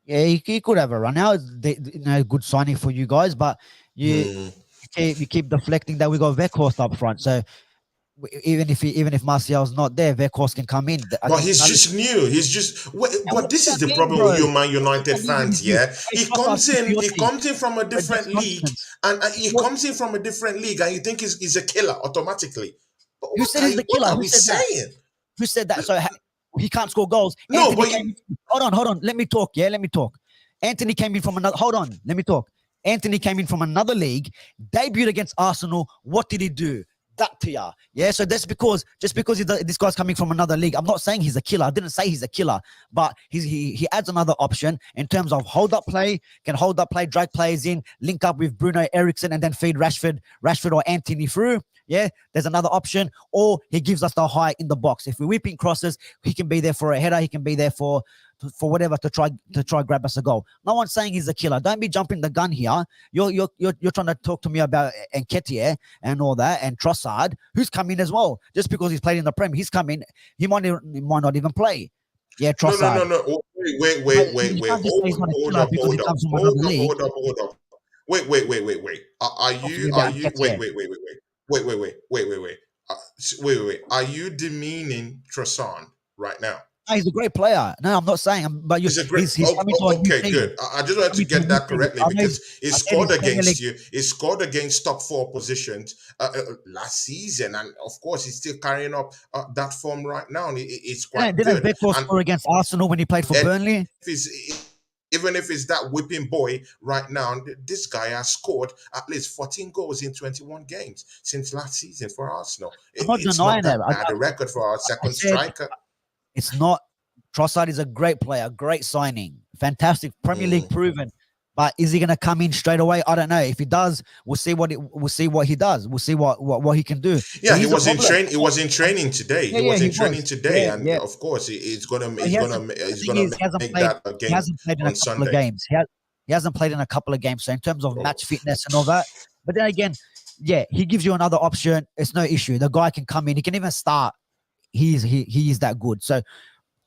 [SPEAKER 2] Yeah, he could have a run out. Good signing for you guys, but you
[SPEAKER 1] Hmm.
[SPEAKER 2] you keep deflecting that we got Vekhorst up front. So even if Martial's not there, Vekhorst can come in. I
[SPEAKER 1] But
[SPEAKER 2] think
[SPEAKER 1] he's
[SPEAKER 2] Salah.
[SPEAKER 1] just new.
[SPEAKER 2] And
[SPEAKER 1] But
[SPEAKER 2] what does
[SPEAKER 1] this is
[SPEAKER 2] that
[SPEAKER 1] the
[SPEAKER 2] mean,
[SPEAKER 1] problem with
[SPEAKER 2] bro?
[SPEAKER 1] you, Man
[SPEAKER 2] What does
[SPEAKER 1] United
[SPEAKER 2] that mean
[SPEAKER 1] fans.
[SPEAKER 2] he's new?
[SPEAKER 1] Yeah,
[SPEAKER 2] Hey, Trossard, keep your
[SPEAKER 1] He
[SPEAKER 2] team.
[SPEAKER 1] comes in from a
[SPEAKER 2] Just
[SPEAKER 1] different league,
[SPEAKER 2] nonsense.
[SPEAKER 1] and he
[SPEAKER 2] What?
[SPEAKER 1] comes in from a different league, and you think he's a killer automatically. But
[SPEAKER 2] Who said he's the
[SPEAKER 1] what
[SPEAKER 2] killer?
[SPEAKER 1] are
[SPEAKER 2] Who
[SPEAKER 1] we
[SPEAKER 2] said that?
[SPEAKER 1] saying?
[SPEAKER 2] Who said that? So he can't score goals.
[SPEAKER 1] No,
[SPEAKER 2] Anthony
[SPEAKER 1] but
[SPEAKER 2] came. Hold on. Let me talk. Yeah, let me talk. Anthony came in from another. Hold on. Let me talk. Anthony came in from another league, debuted against Arsenal. What did he do? That to ya. Yeah. So that's because just because this guy's coming from another league, I'm not saying he's a killer. I didn't say he's a killer, but he adds another option in terms of hold up play, can hold up play, drag players in, link up with Bruno Eriksson, and then feed Rashford or Anthony through. Yeah, there's another option, or he gives us the height in the box. If we're whipping crosses, he can be there for a header. He can be there for whatever to try grab us a goal. No one's saying he's a killer. Don't be jumping the gun here. You're trying to talk to me about Nketiah and all that and Trossard, who's coming as well. Just because he's played in the Prem, he's coming. He might not even play. Yeah,
[SPEAKER 1] no,
[SPEAKER 2] Trossard.
[SPEAKER 1] no. Oh,
[SPEAKER 2] But you can't just say he's not a
[SPEAKER 1] Hold
[SPEAKER 2] killer
[SPEAKER 1] up,
[SPEAKER 2] because he
[SPEAKER 1] hold up,
[SPEAKER 2] comes from
[SPEAKER 1] hold
[SPEAKER 2] another
[SPEAKER 1] up,
[SPEAKER 2] league.
[SPEAKER 1] hold up, hold up. Wait.
[SPEAKER 2] Talk to me about Nketiah.
[SPEAKER 1] Wait. Are you demeaning Tristan right now?
[SPEAKER 2] he's a great player. No, I'm not saying, but
[SPEAKER 1] He's a great.
[SPEAKER 2] he's coming to a new
[SPEAKER 1] Okay,
[SPEAKER 2] team.
[SPEAKER 1] good. I just wanted to
[SPEAKER 2] Coming to a
[SPEAKER 1] get
[SPEAKER 2] new
[SPEAKER 1] that
[SPEAKER 2] team.
[SPEAKER 1] correctly
[SPEAKER 2] I know
[SPEAKER 1] because he
[SPEAKER 2] I said
[SPEAKER 1] scored
[SPEAKER 2] he's Premier
[SPEAKER 1] against
[SPEAKER 2] League.
[SPEAKER 1] you. He scored against top four positions last season, and of course, he's still carrying up that form right now. And it's quite
[SPEAKER 2] Didn't
[SPEAKER 1] good.
[SPEAKER 2] Beckham
[SPEAKER 1] And
[SPEAKER 2] score against Arsenal when he played for Burnley?
[SPEAKER 1] if he's even if it's that whipping boy right now, this guy has scored at least 14 goals in 21 games since last season for Arsenal.
[SPEAKER 2] I'm not
[SPEAKER 1] It's
[SPEAKER 2] denying
[SPEAKER 1] not
[SPEAKER 2] that.
[SPEAKER 1] that bad a record for our
[SPEAKER 2] I
[SPEAKER 1] second
[SPEAKER 2] said
[SPEAKER 1] striker.
[SPEAKER 2] it's not. Trossard is a great player, great signing, fantastic Premier League proven. But is he going to come in straight away? I don't know. If he does, we'll see what he does. We'll see what he can do.
[SPEAKER 1] Yeah,
[SPEAKER 2] But
[SPEAKER 1] he
[SPEAKER 2] he's a
[SPEAKER 1] was in
[SPEAKER 2] problem.
[SPEAKER 1] train. He was in training today.
[SPEAKER 2] Yeah,
[SPEAKER 1] He was
[SPEAKER 2] he
[SPEAKER 1] in training
[SPEAKER 2] was.
[SPEAKER 1] today,
[SPEAKER 2] Yeah,
[SPEAKER 1] and
[SPEAKER 2] yeah.
[SPEAKER 1] of course, he's gonna
[SPEAKER 2] But he hasn't. The
[SPEAKER 1] he's
[SPEAKER 2] thing
[SPEAKER 1] gonna
[SPEAKER 2] is,
[SPEAKER 1] make that
[SPEAKER 2] he
[SPEAKER 1] again
[SPEAKER 2] hasn't played in a
[SPEAKER 1] on
[SPEAKER 2] couple of
[SPEAKER 1] Sunday.
[SPEAKER 2] games. He hasn't played in a couple of games. So in terms of
[SPEAKER 1] Oh,
[SPEAKER 2] match fitness and all that, but then again, yeah, he gives you another option. It's no issue. The guy can come in. He can even start. He is that good. So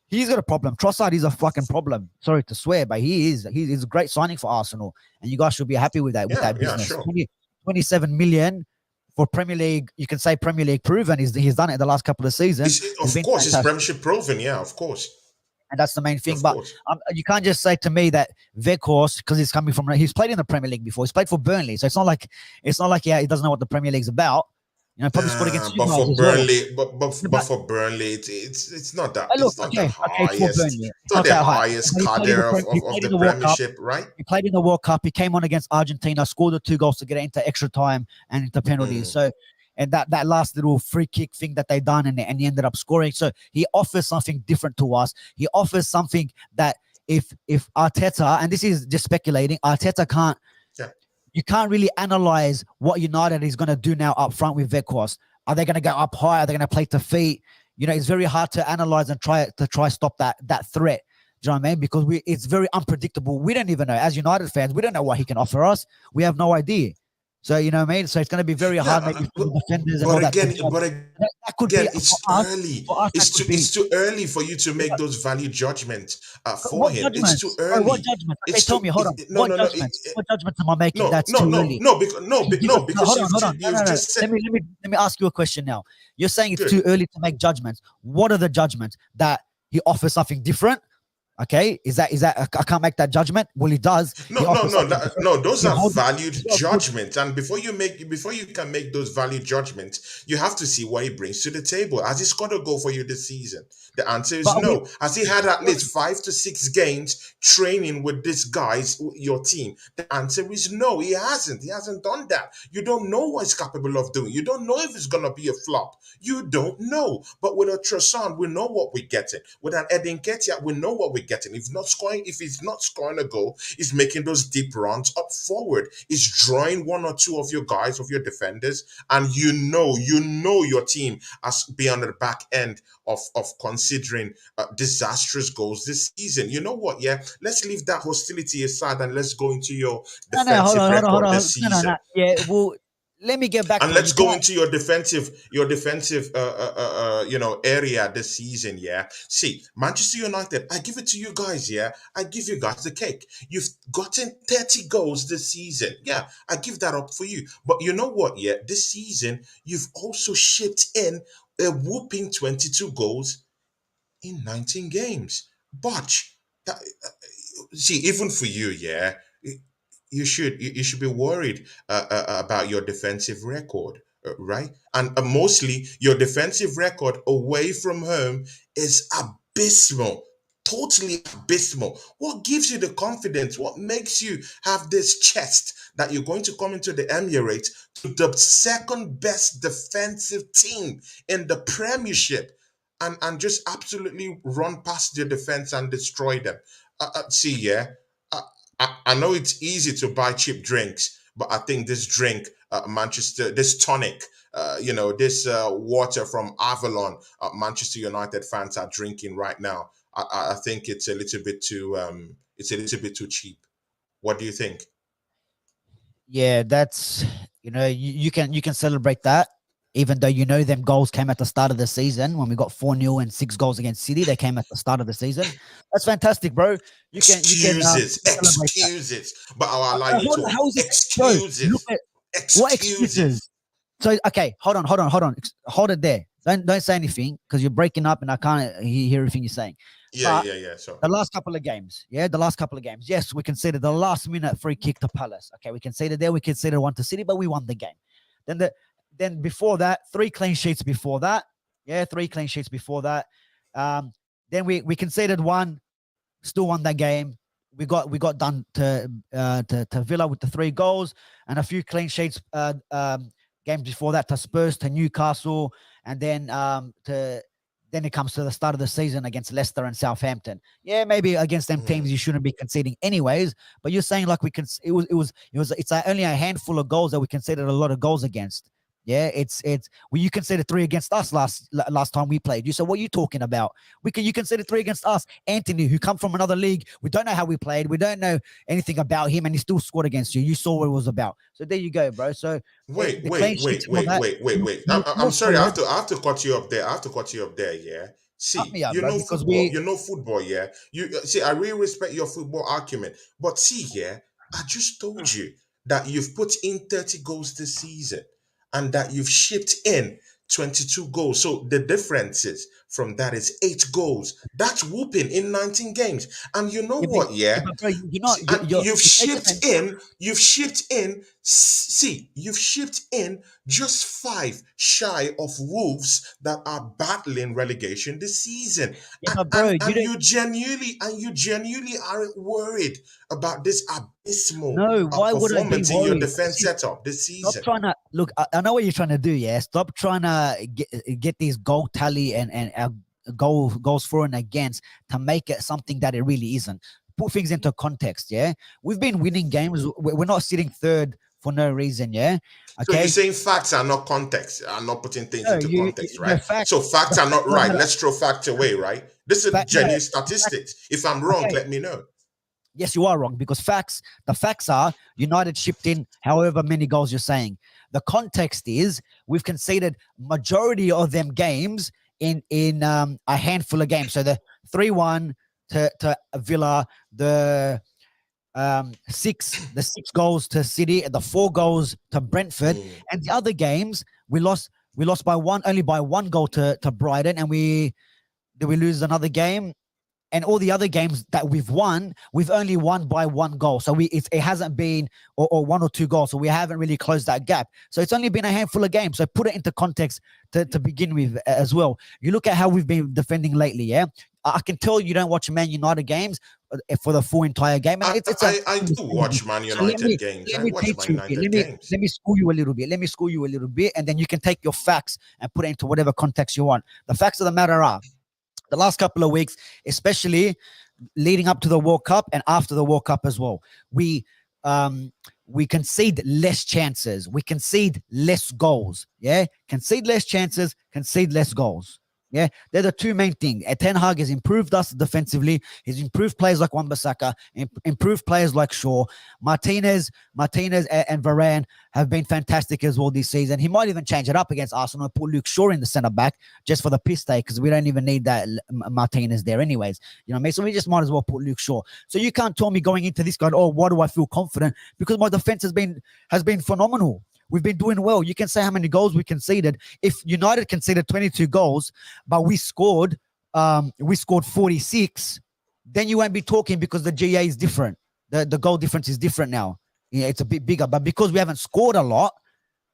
[SPEAKER 2] he's got a problem. Trossard is a fucking problem. Sorry to swear, but he's a great signing for Arsenal, and you guys should be happy with that
[SPEAKER 1] yeah,
[SPEAKER 2] business.
[SPEAKER 1] sure.
[SPEAKER 2] 27 million for Premier League. You can say Premier League proven. He's done it the last couple of seasons.
[SPEAKER 1] Of course, it's Premiership proven. Yeah, of course.
[SPEAKER 2] And that's the main thing.
[SPEAKER 1] Of
[SPEAKER 2] But
[SPEAKER 1] course.
[SPEAKER 2] you can't just say to me that Weghorst, because he's played in the Premier League before. He's played for Burnley, so it's not like he doesn't know what the Premier League's about. Probably scored against you
[SPEAKER 1] but
[SPEAKER 2] guys
[SPEAKER 1] for
[SPEAKER 2] as
[SPEAKER 1] Burnley,
[SPEAKER 2] well.
[SPEAKER 1] but for Burnley, it's not that.
[SPEAKER 2] Look,
[SPEAKER 1] It's not
[SPEAKER 2] okay,
[SPEAKER 1] the
[SPEAKER 2] it's for
[SPEAKER 1] highest.
[SPEAKER 2] Burnley.
[SPEAKER 1] It's not the
[SPEAKER 2] that high.
[SPEAKER 1] highest
[SPEAKER 2] But
[SPEAKER 1] cadre
[SPEAKER 2] he
[SPEAKER 1] of
[SPEAKER 2] played in
[SPEAKER 1] the
[SPEAKER 2] the World Cup.
[SPEAKER 1] Premiership, right?
[SPEAKER 2] He played in the World Cup. He came on against Argentina, scored the 2 goals to get it into extra time and into penalties. So, and that last little free kick thing that they done, and he ended up scoring. So he offers something different to us. He offers something that if Arteta, and this is just speculating, Arteta can't.
[SPEAKER 1] Yeah.
[SPEAKER 2] You can't really analyze what United is going to do now up front with Weghorst. Are they going to go up high? Are they going to play to feet? It's very hard to analyze and try stop that threat. Do you know what I mean? Because it's very unpredictable. We don't even know. As United fans, we don't know what he can offer us. We have no idea. So you know what I mean. So it's going to be very hard maybe for the defenders and all that. That could
[SPEAKER 1] Again,
[SPEAKER 2] be
[SPEAKER 1] it's early. It's too early for you to make those value judgments for him. It's too early.
[SPEAKER 2] What judgment? Okay, tell me. Hold on. What judgments am I making? That's too early.
[SPEAKER 1] Because
[SPEAKER 2] hold on.
[SPEAKER 1] you've just said.
[SPEAKER 2] Let me ask you a question now. You're saying it's too early to make judgments. What are the judgments? That he offers something different? Okay, is that I can't make that judgment? Well, he does.
[SPEAKER 1] No. Those are valued judgments, and before you can make those valued judgments, you have to see what he brings to the table. Has he scored a goal for you this season? The answer is no. Has he had at least 5 to 6 games training with these guys, your team? The answer is no. He hasn't. He hasn't done that. You don't know what he's capable of doing. You don't know if it's gonna be a flop. You don't know. But with a Trossard, we know what we're getting. With an Edin Ketia, we know what we're getting. If he's not scoring a goal, he's making those deep runs up forward. He's drawing 1 or 2 of your guys, of your defenders, and you know your team has be on the back end of considering disastrous goals this season. You know what? Yeah, let's leave that hostility aside and let's go into your defensive record this season.
[SPEAKER 2] Yeah, well, let me get back.
[SPEAKER 1] And let's go into your defensive area this season. Yeah. See, Manchester United, I give it to you guys. Yeah, I give you guys the cake. You've gotten 30 goals this season. Yeah, I give that up for you. But you know what? Yeah, this season you've also shipped in a whooping 22 goals in 19 games. But see, even for you, yeah, you should be worried about your defensive record, right? And mostly your defensive record away from home is abysmal. Totally abysmal. What gives you the confidence? What makes you have this chest that you're going to come into the Emirates to the second best defensive team in the Premiership and just absolutely run past your defense and destroy them? See, yeah, I know it's easy to buy cheap drinks, but I think this drink, this tonic, this water from Avalon, Manchester United fans are drinking right now. I think it's a little bit too cheap. What do you think?
[SPEAKER 2] Yeah, that's you can celebrate that, even though them goals came at the start of the season when we got 4-0 and 6 goals against City. They came at the start of the season. That's fantastic, bro.
[SPEAKER 1] Excuses. But I'll allow you to excuses.
[SPEAKER 2] What excuses? So okay, hold on. Hold it there. Don't say anything because you're breaking up and I can't hear everything you're saying.
[SPEAKER 1] Yeah,
[SPEAKER 2] But
[SPEAKER 1] yeah, yeah. So
[SPEAKER 2] the last couple of games, the last couple of games. Yes, we conceded the last minute free kick to Palace. Okay, we conceded there. We conceded one to City, but we won the game. Then before that, 3 clean sheets before that. Yeah, 3 clean sheets before that. Then we conceded one, still won that game. We got done to Villa with the 3 goals and a few clean sheets games before that to Spurs, to Newcastle, and then then it comes to the start of the season against Leicester and Southampton. Yeah, maybe against them teams you shouldn't be conceding anyways. But you're saying like it's only a handful of goals that we conceded a lot of goals against. Yeah, you considered 3 against us last time we played. You said, what are you talking about? You considered 3 against us. Anthony, who come from another league, we don't know how we played. We don't know anything about him, and he still scored against you. You saw what it was about. So there you go, bro. So
[SPEAKER 1] wait. I'm sorry. I have to cut you up there. I have to cut you up there. Yeah.
[SPEAKER 2] Cut
[SPEAKER 1] See,
[SPEAKER 2] me up,
[SPEAKER 1] you
[SPEAKER 2] bro,
[SPEAKER 1] know
[SPEAKER 2] because
[SPEAKER 1] football. You know football. Yeah. You see. I really respect your football argument, but see, yeah, I just told you that you've put in 30 goals this season, and that you've shipped in 22 goals. So the differences from that is 8 goals. That's whooping in 19 games. And you know what? Yeah.
[SPEAKER 2] but bro, you're not.
[SPEAKER 1] See, and
[SPEAKER 2] You're taking
[SPEAKER 1] you've shipped in just 5 shy of Wolves that are battling relegation this season.
[SPEAKER 2] yeah, but bro, you don't.
[SPEAKER 1] You genuinely aren't worried about this abysmal
[SPEAKER 2] No, why would I be
[SPEAKER 1] performance in your
[SPEAKER 2] worried?
[SPEAKER 1] defense setup this
[SPEAKER 2] Stop
[SPEAKER 1] season.
[SPEAKER 2] trying to look. I know what you're trying to do. Yeah, stop trying to get these goal tally and goals for and against to make it something that it really isn't. Put things into context. Yeah, we've been winning games. We're not sitting third for no reason. Yeah,
[SPEAKER 1] So you're
[SPEAKER 2] okay.
[SPEAKER 1] saying facts are not context, are not putting things
[SPEAKER 2] No,
[SPEAKER 1] into context,
[SPEAKER 2] the
[SPEAKER 1] right?
[SPEAKER 2] fact,
[SPEAKER 1] So facts
[SPEAKER 2] the
[SPEAKER 1] are
[SPEAKER 2] fact,
[SPEAKER 1] not
[SPEAKER 2] no,
[SPEAKER 1] right.
[SPEAKER 2] no,
[SPEAKER 1] Let's throw facts away, right? This is
[SPEAKER 2] fact, no,
[SPEAKER 1] genuine
[SPEAKER 2] the fact,
[SPEAKER 1] statistics. If I'm wrong,
[SPEAKER 2] okay.
[SPEAKER 1] let me know.
[SPEAKER 2] Yes, you are wrong because the facts are United shipped in however many goals you're saying. The context is we've conceded majority of them games in a handful of games. So the 3-1 to Villa, the 6 goals to City, the 4 goals to Brentford, and the other games we lost by only by 1 goal to Brighton, and we lose another game. And all the other games that we've won, we've only won by 1 goal. So it hasn't been or 1 or 2 goals. So we haven't really closed that gap. So it's only been a handful of games. So put it into context to begin with as well. You look at how we've been defending lately. Yeah, I can tell you don't watch Man United games for the full entire game. And
[SPEAKER 1] I do watch Man
[SPEAKER 2] so let
[SPEAKER 1] United
[SPEAKER 2] me
[SPEAKER 1] games.
[SPEAKER 2] let
[SPEAKER 1] I
[SPEAKER 2] me
[SPEAKER 1] watch
[SPEAKER 2] teach
[SPEAKER 1] Man
[SPEAKER 2] you a bit.
[SPEAKER 1] United games.
[SPEAKER 2] Let me school you a little bit. And then you can take your facts and put it into whatever context you want. The facts of the matter are, the last couple of weeks, especially leading up to the World Cup and after the World Cup as well, we concede less chances. We concede less goals. Yeah, concede less chances, concede less goals. Yeah, they're the 2 main things. Ten Hag has improved us defensively. He's improved players like Wan-Bissaka, improved players like Shaw. Martinez and Varane have been fantastic as well this season. He might even change it up against Arsenal and put Luke Shaw in the centre back just for the piss take, because we don't even need that Martinez there anyways. You know what I mean? So we just might as well put Luke Shaw. So you can't tell me going into this going, oh, why do I feel confident? Because my defense has been phenomenal. We've been doing well. You can say how many goals we conceded. If United conceded 22 goals, but we scored 46, then you won't be talking because the GA is different. The goal difference is different now. Yeah, it's a bit bigger. But because we haven't scored a lot,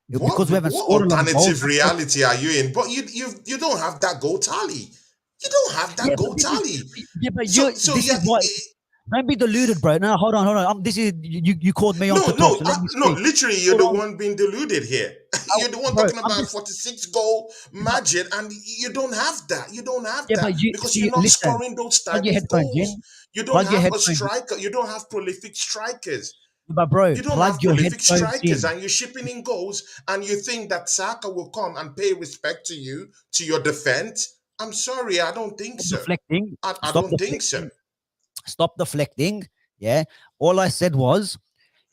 [SPEAKER 2] because we haven't
[SPEAKER 1] What
[SPEAKER 2] scored a lot of goals,
[SPEAKER 1] alternative reality are you in? But you don't have that goal tally. You don't have
[SPEAKER 2] yeah,
[SPEAKER 1] that
[SPEAKER 2] but
[SPEAKER 1] goal tally.
[SPEAKER 2] this is what. Don't be deluded, bro. No, hold on. This is you called me on to talk, so let me
[SPEAKER 1] no.
[SPEAKER 2] speak.
[SPEAKER 1] Literally, you're
[SPEAKER 2] Hold
[SPEAKER 1] the
[SPEAKER 2] on.
[SPEAKER 1] one being deluded here. You're the one
[SPEAKER 2] Bro,
[SPEAKER 1] talking about 46 goal
[SPEAKER 2] but,
[SPEAKER 1] magic, and you don't have that. You don't have
[SPEAKER 2] yeah,
[SPEAKER 1] that
[SPEAKER 2] but you
[SPEAKER 1] because
[SPEAKER 2] see,
[SPEAKER 1] you're not
[SPEAKER 2] listen,
[SPEAKER 1] scoring those
[SPEAKER 2] plug
[SPEAKER 1] type
[SPEAKER 2] your
[SPEAKER 1] of
[SPEAKER 2] headphones
[SPEAKER 1] goals.
[SPEAKER 2] in.
[SPEAKER 1] You don't
[SPEAKER 2] Plug your
[SPEAKER 1] have a
[SPEAKER 2] headphones in.
[SPEAKER 1] striker. You don't have prolific strikers.
[SPEAKER 2] But bro,
[SPEAKER 1] You don't
[SPEAKER 2] plug
[SPEAKER 1] have
[SPEAKER 2] your
[SPEAKER 1] prolific
[SPEAKER 2] headphones
[SPEAKER 1] strikers,
[SPEAKER 2] in.
[SPEAKER 1] and you're shipping in goals, and you think that Saka will come and pay respect to you, to your defense. I'm sorry, I don't think
[SPEAKER 2] Stop
[SPEAKER 1] so.
[SPEAKER 2] deflecting.
[SPEAKER 1] I
[SPEAKER 2] Stop
[SPEAKER 1] don't think so.
[SPEAKER 2] deflecting. Stop deflecting. Yeah. All I said was,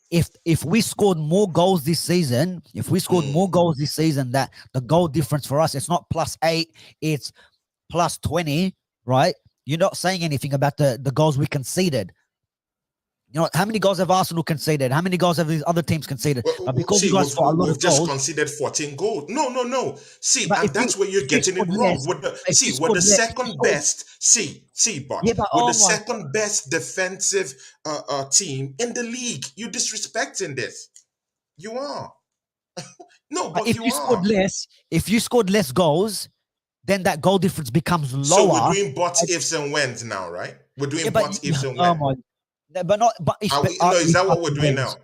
[SPEAKER 2] if we scored more goals this season, that the goal difference for us, it's not +8, it's +20, right? You're not saying anything about the goals we conceded. You You know, how many goals have Arsenal conceded? How many goals have these other teams conceded? But because you
[SPEAKER 1] See,
[SPEAKER 2] guys got a lot
[SPEAKER 1] we've
[SPEAKER 2] of
[SPEAKER 1] just
[SPEAKER 2] goals,
[SPEAKER 1] conceded 14 goals. No, no, no. See,
[SPEAKER 2] but
[SPEAKER 1] and that's where you're
[SPEAKER 2] if you
[SPEAKER 1] getting it
[SPEAKER 2] scored
[SPEAKER 1] wrong.
[SPEAKER 2] less, if you
[SPEAKER 1] With
[SPEAKER 2] scored
[SPEAKER 1] the
[SPEAKER 2] less, if you
[SPEAKER 1] second
[SPEAKER 2] scored,
[SPEAKER 1] best, but
[SPEAKER 2] yeah, but
[SPEAKER 1] with the
[SPEAKER 2] oh my,
[SPEAKER 1] second best defensive team in the league, you're disrespecting this. You are. No, but
[SPEAKER 2] if
[SPEAKER 1] you
[SPEAKER 2] you scored
[SPEAKER 1] are.
[SPEAKER 2] less, if you scored less goals, then that goal difference becomes
[SPEAKER 1] So we're
[SPEAKER 2] lower.
[SPEAKER 1] doing but
[SPEAKER 2] And-
[SPEAKER 1] ifs and whens now, right? We're
[SPEAKER 2] yeah,
[SPEAKER 1] doing
[SPEAKER 2] but
[SPEAKER 1] but ifs and
[SPEAKER 2] oh
[SPEAKER 1] when.
[SPEAKER 2] my, no, but not, but if,
[SPEAKER 1] Are we, no, is
[SPEAKER 2] if
[SPEAKER 1] that
[SPEAKER 2] up
[SPEAKER 1] what we're
[SPEAKER 2] and
[SPEAKER 1] doing
[SPEAKER 2] wins.
[SPEAKER 1] now?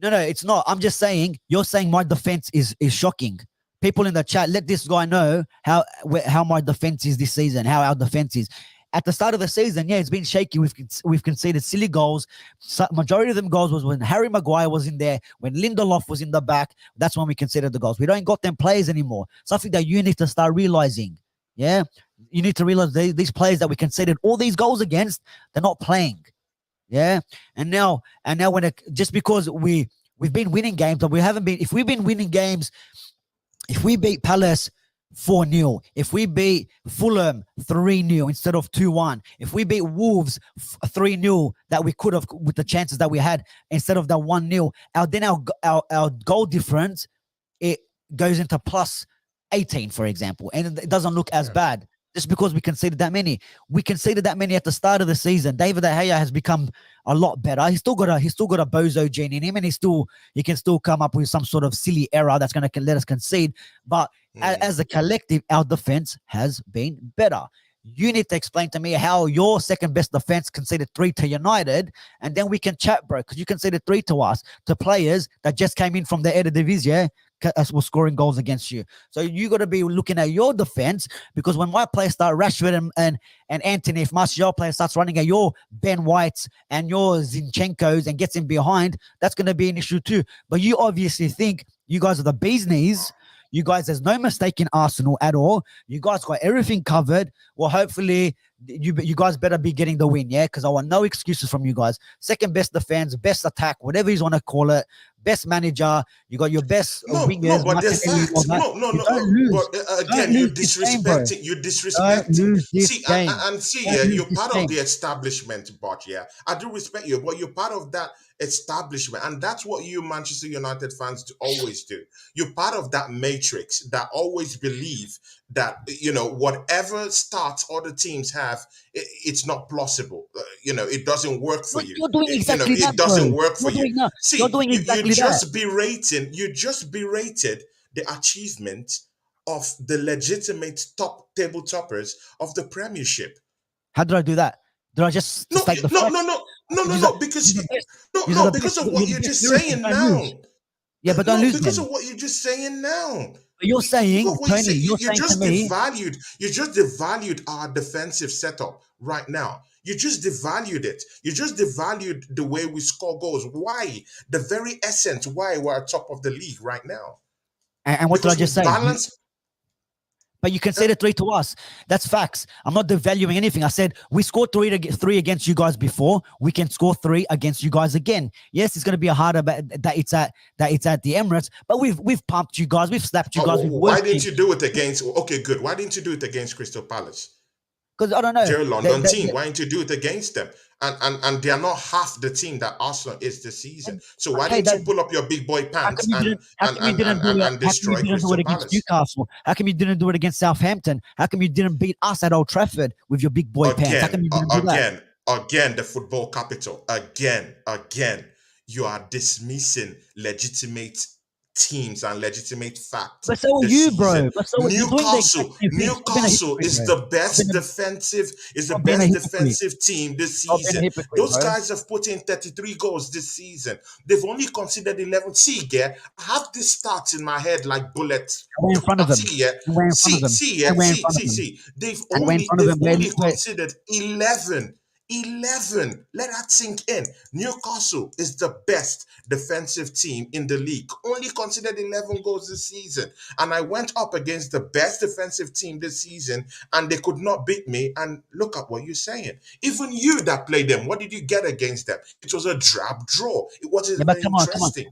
[SPEAKER 2] No, no, it's not. I'm just saying. You're saying my defense is shocking. People in the chat, let this guy know how my defense is this season. How our defense is. At the start of the season, yeah, it's been shaky. We've conceded silly goals. Majority of them goals was when Harry Maguire was in there, when Lindelof was in the back. That's when we conceded the goals. We don't got them players anymore. Something that you need to start realizing. Yeah, you need to realize these players that we conceded all these goals against, they're not playing. Yeah, and now when just because we've been winning games, but we haven't been. If we've been winning games, if we beat Palace 4-0, if we beat Fulham 3-0 instead of 2-1, if we beat Wolves 3-0 that we could have with the chances that we had instead of that 1-0, our goal difference it goes into plus 18, for example, and it doesn't look as
[SPEAKER 1] Yeah.
[SPEAKER 2] bad just because we conceded that many. We conceded that many at the start of the season. David De Gea has become a lot better. He's still got a bozo gene in him, and he can still come up with some sort of silly error that's going to let us concede. But as a collective, our defense has been better. You need to explain to me how your second best defense conceded 3 to United, and then we can chat, bro, because you conceded 3 to us, to players that just came in from the Eredivisie, yeah, was scoring goals against you. So you got to be looking at your defense, because when my players start, Rashford and Anthony, if Martial player starts running at your Ben Whites and your Zinchenko's and gets in behind, that's going to be an issue too. But you obviously think you guys are the bee's knees. You guys, there's no mistake in Arsenal at all. You guys got everything covered. Well, hopefully, you guys better be getting the win, yeah? Because I want no excuses from you guys. Second best defense, best attack, whatever you want to call it. Best manager. You got your best
[SPEAKER 1] No,
[SPEAKER 2] wingers.
[SPEAKER 1] but there's
[SPEAKER 2] Martinelli, all
[SPEAKER 1] facts.
[SPEAKER 2] that.
[SPEAKER 1] No.
[SPEAKER 2] You don't lose.
[SPEAKER 1] But
[SPEAKER 2] Don't
[SPEAKER 1] again,
[SPEAKER 2] lose this game, bro.
[SPEAKER 1] you're
[SPEAKER 2] Don't
[SPEAKER 1] disrespecting.
[SPEAKER 2] lose this
[SPEAKER 1] See,
[SPEAKER 2] game.
[SPEAKER 1] and see,
[SPEAKER 2] Don't
[SPEAKER 1] yeah,
[SPEAKER 2] lose
[SPEAKER 1] you're
[SPEAKER 2] this
[SPEAKER 1] part of
[SPEAKER 2] game.
[SPEAKER 1] the establishment, but yeah, I do respect you, but you're part of that establishment, and that's what you Manchester United fans always do. You're part of that matrix that always believe that whatever starts other teams have, it's not plausible. It doesn't work for you.
[SPEAKER 2] You're doing exactly
[SPEAKER 1] It
[SPEAKER 2] that, bro.
[SPEAKER 1] doesn't work for
[SPEAKER 2] You're
[SPEAKER 1] you.
[SPEAKER 2] doing that. You're
[SPEAKER 1] See,
[SPEAKER 2] doing
[SPEAKER 1] you
[SPEAKER 2] exactly that.
[SPEAKER 1] just berated the achievement of the legitimate top table toppers of the Premiership.
[SPEAKER 2] How did I do that? Did I just
[SPEAKER 1] No,
[SPEAKER 2] state the
[SPEAKER 1] no,
[SPEAKER 2] facts?
[SPEAKER 1] no, no,
[SPEAKER 2] I
[SPEAKER 1] no,
[SPEAKER 2] said,
[SPEAKER 1] no, no, because no, because of what
[SPEAKER 2] You're the
[SPEAKER 1] you're
[SPEAKER 2] best
[SPEAKER 1] just
[SPEAKER 2] lyricist,
[SPEAKER 1] saying
[SPEAKER 2] don't
[SPEAKER 1] now.
[SPEAKER 2] lose. Yeah, but don't
[SPEAKER 1] No,
[SPEAKER 2] lose
[SPEAKER 1] because
[SPEAKER 2] then.
[SPEAKER 1] of what you're just saying now.
[SPEAKER 2] But you're saying,
[SPEAKER 1] What you
[SPEAKER 2] Tony,
[SPEAKER 1] say,
[SPEAKER 2] you're
[SPEAKER 1] you
[SPEAKER 2] saying to
[SPEAKER 1] just
[SPEAKER 2] me,
[SPEAKER 1] devalued our defensive setup right now. You just devalued it. You just devalued the way we score goals. Why? The very essence why we're top of the league right now.
[SPEAKER 2] and what did I
[SPEAKER 1] Because we
[SPEAKER 2] just say?
[SPEAKER 1] balance.
[SPEAKER 2] But you conceded 3 to us. That's facts. I'm not devaluing anything. I said we scored 3 against you guys before. We can score 3 against you guys again. Yes, it's going to be a harder, but that it's at the Emirates. But we've pumped you guys. We've slapped you guys. We've
[SPEAKER 1] Why
[SPEAKER 2] worked
[SPEAKER 1] didn't
[SPEAKER 2] you.
[SPEAKER 1] you do it against? Okay, good. Why didn't you do it against Crystal Palace?
[SPEAKER 2] Because I don't know.
[SPEAKER 1] They're a London team. Why didn't you do it against them? And they are not half the team that Arsenal is this season. So why
[SPEAKER 2] Okay,
[SPEAKER 1] didn't you pull up your big boy
[SPEAKER 2] how come
[SPEAKER 1] pants
[SPEAKER 2] you didn't? How come you didn't do it?
[SPEAKER 1] and
[SPEAKER 2] How come you
[SPEAKER 1] destroy
[SPEAKER 2] didn't do it
[SPEAKER 1] Crystal
[SPEAKER 2] against
[SPEAKER 1] Palace?
[SPEAKER 2] Newcastle? How come you didn't do it against Southampton? How come you didn't beat us at Old Trafford with your big boy pants? How come you didn't do that?
[SPEAKER 1] Again, the football capital. Again, you are dismissing legitimate teams and legitimate facts
[SPEAKER 2] But so are
[SPEAKER 1] this
[SPEAKER 2] you,
[SPEAKER 1] season.
[SPEAKER 2] bro. But so you're doing the exact same thing. Stop being a
[SPEAKER 1] Newcastle
[SPEAKER 2] hypocrite,
[SPEAKER 1] is
[SPEAKER 2] bro.
[SPEAKER 1] the best defensive
[SPEAKER 2] Stop being a hypocrite.
[SPEAKER 1] defensive team this
[SPEAKER 2] Stop being a
[SPEAKER 1] season.
[SPEAKER 2] hypocrite,
[SPEAKER 1] Those
[SPEAKER 2] bro.
[SPEAKER 1] guys have put in 33 goals this season. They've only conceded 11. See, yeah, I have this stats in my head like bullets.
[SPEAKER 2] And we're in front of them.
[SPEAKER 1] See, yeah,
[SPEAKER 2] And we're in front of them. And we're in front of them.
[SPEAKER 1] see. They've
[SPEAKER 2] And we're in
[SPEAKER 1] only
[SPEAKER 2] front of them.
[SPEAKER 1] considered 11. 11. Let that sink in. Newcastle is the best defensive team in the league. Only considered 11 goals this season. And I went up against the best defensive team this season and they could not beat me. And look at what you're saying. Even you that played them, what did you get against them? It was a drab draw. It wasn't
[SPEAKER 2] but come on.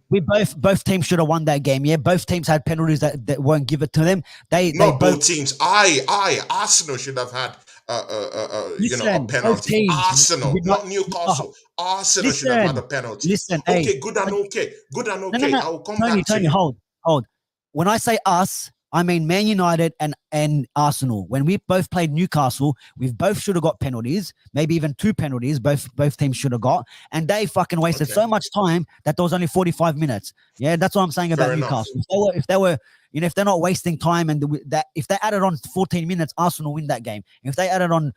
[SPEAKER 2] We both teams should have won that game. Yeah, both teams had penalties that weren't given to them. They
[SPEAKER 1] Not
[SPEAKER 2] both
[SPEAKER 1] both teams. Arsenal should have had a
[SPEAKER 2] Listen, both
[SPEAKER 1] penalty.
[SPEAKER 2] teams.
[SPEAKER 1] Arsenal, not Newcastle. Arsenal should have had
[SPEAKER 2] Listen,
[SPEAKER 1] a penalty.
[SPEAKER 2] listen. Hey,
[SPEAKER 1] Okay, good and okay, good and
[SPEAKER 2] no, no,
[SPEAKER 1] okay.
[SPEAKER 2] no.
[SPEAKER 1] I will come
[SPEAKER 2] Tony,
[SPEAKER 1] back to
[SPEAKER 2] Tony,
[SPEAKER 1] you.
[SPEAKER 2] hold. When I say us, I mean Man United and Arsenal. When we both played Newcastle, we've both should have got penalties, maybe even 2 penalties. Both teams should have got, and they fucking wasted
[SPEAKER 1] Okay,
[SPEAKER 2] so much time that there was only 45 minutes. Yeah, that's what I'm saying about
[SPEAKER 1] fair enough.
[SPEAKER 2] Newcastle. If they were, if they're not wasting time and that if they added on 14 minutes, Arsenal win that game. If they added on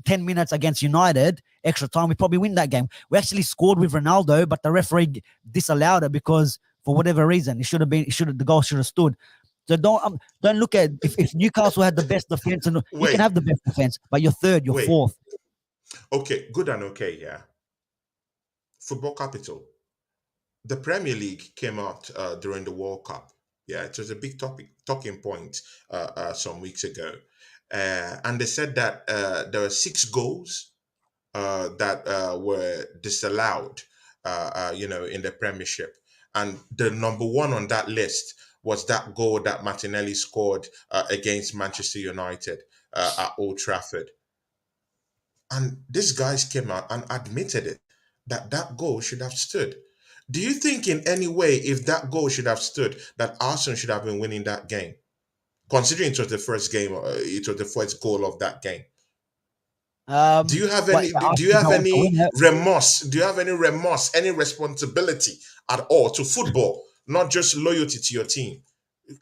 [SPEAKER 2] 10 minutes against United, extra time, we probably win that game. We actually scored with Ronaldo, but the referee disallowed it because for whatever reason, the goal should have stood. So don't look at if Newcastle had the best defense, and you can
[SPEAKER 1] Wait,
[SPEAKER 2] have the best defense, but you're third, you're
[SPEAKER 1] wait.
[SPEAKER 2] fourth.
[SPEAKER 1] Okay, good and okay. Yeah, football capital. The Premier League came out during the World Cup. Yeah, it was a big talking point some weeks ago, and they said that there were 6 goals that were disallowed, in the Premiership, and the number one on that list was that goal that Martinelli scored against Manchester United at Old Trafford. And these guys came out and admitted it that that goal should have stood. Do you think in any way, if that goal should have stood, that Arsenal should have been winning that game? Considering it was the first game, it was the first goal of that game. Do you have
[SPEAKER 2] What
[SPEAKER 1] any? Do you
[SPEAKER 2] Arsenal
[SPEAKER 1] have
[SPEAKER 2] don't want to
[SPEAKER 1] any
[SPEAKER 2] win it?
[SPEAKER 1] remorse? Do you have any remorse, any responsibility at all to football, not just loyalty to your team?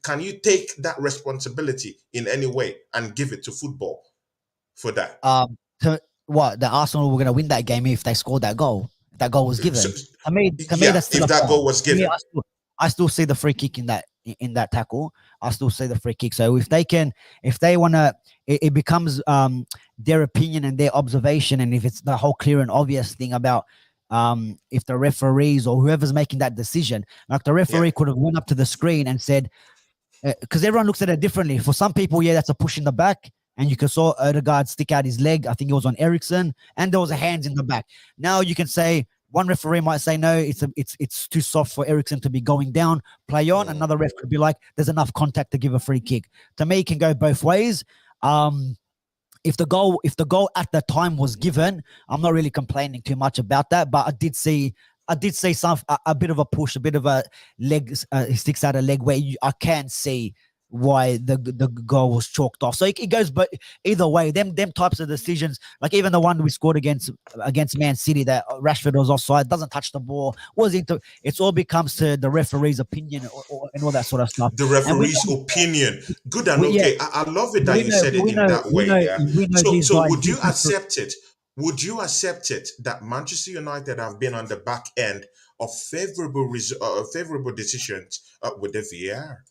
[SPEAKER 1] Can you take that responsibility in any way and give it to football for that?
[SPEAKER 2] To what the Arsenal were going to win that game if they scored that goal. If that goal was
[SPEAKER 1] So,
[SPEAKER 2] given. To me,
[SPEAKER 1] yeah,
[SPEAKER 2] that's still
[SPEAKER 1] if
[SPEAKER 2] a
[SPEAKER 1] that goal
[SPEAKER 2] foul.
[SPEAKER 1] was
[SPEAKER 2] To me,
[SPEAKER 1] given.
[SPEAKER 2] I still see the free kick in that tackle. I still see the free kick. So if they want to, it becomes their opinion and their observation, and if it's the whole clear and obvious thing about if the referees or whoever's making that decision, like the
[SPEAKER 1] Yeah.
[SPEAKER 2] referee could have went up to the screen and said, because everyone looks at it differently. For some people, yeah, that's a push in the back, and you can saw Odegaard stick out his leg. I think it was on Ericsson, and there was a hands in the back. Now you can say one referee might say no, it's too soft for Ericsson to be going down. Play on.
[SPEAKER 1] Mm.
[SPEAKER 2] Another ref could be like, there's enough contact to give a free kick. To me, it can go both ways. If the goal at the time was given, I'm not really complaining too much about that. But I did see a bit of a push, a bit of a leg, he sticks out a leg where I can see why the goal was chalked off. So it goes, but either way, them types of decisions, like even the one we scored against Man City, that Rashford was offside, doesn't touch the ball, it's all becomes to the referee's opinion and all that sort of stuff.
[SPEAKER 1] The
[SPEAKER 2] And we
[SPEAKER 1] referee's
[SPEAKER 2] know,
[SPEAKER 1] opinion. Good and
[SPEAKER 2] yeah,
[SPEAKER 1] okay. I love it
[SPEAKER 2] but
[SPEAKER 1] that you said it in that way. Yeah.
[SPEAKER 2] we know
[SPEAKER 1] So
[SPEAKER 2] these
[SPEAKER 1] so
[SPEAKER 2] guys.
[SPEAKER 1] would you accept it? Would you accept it that Manchester United have been on the back end of favorable decisions with the VAR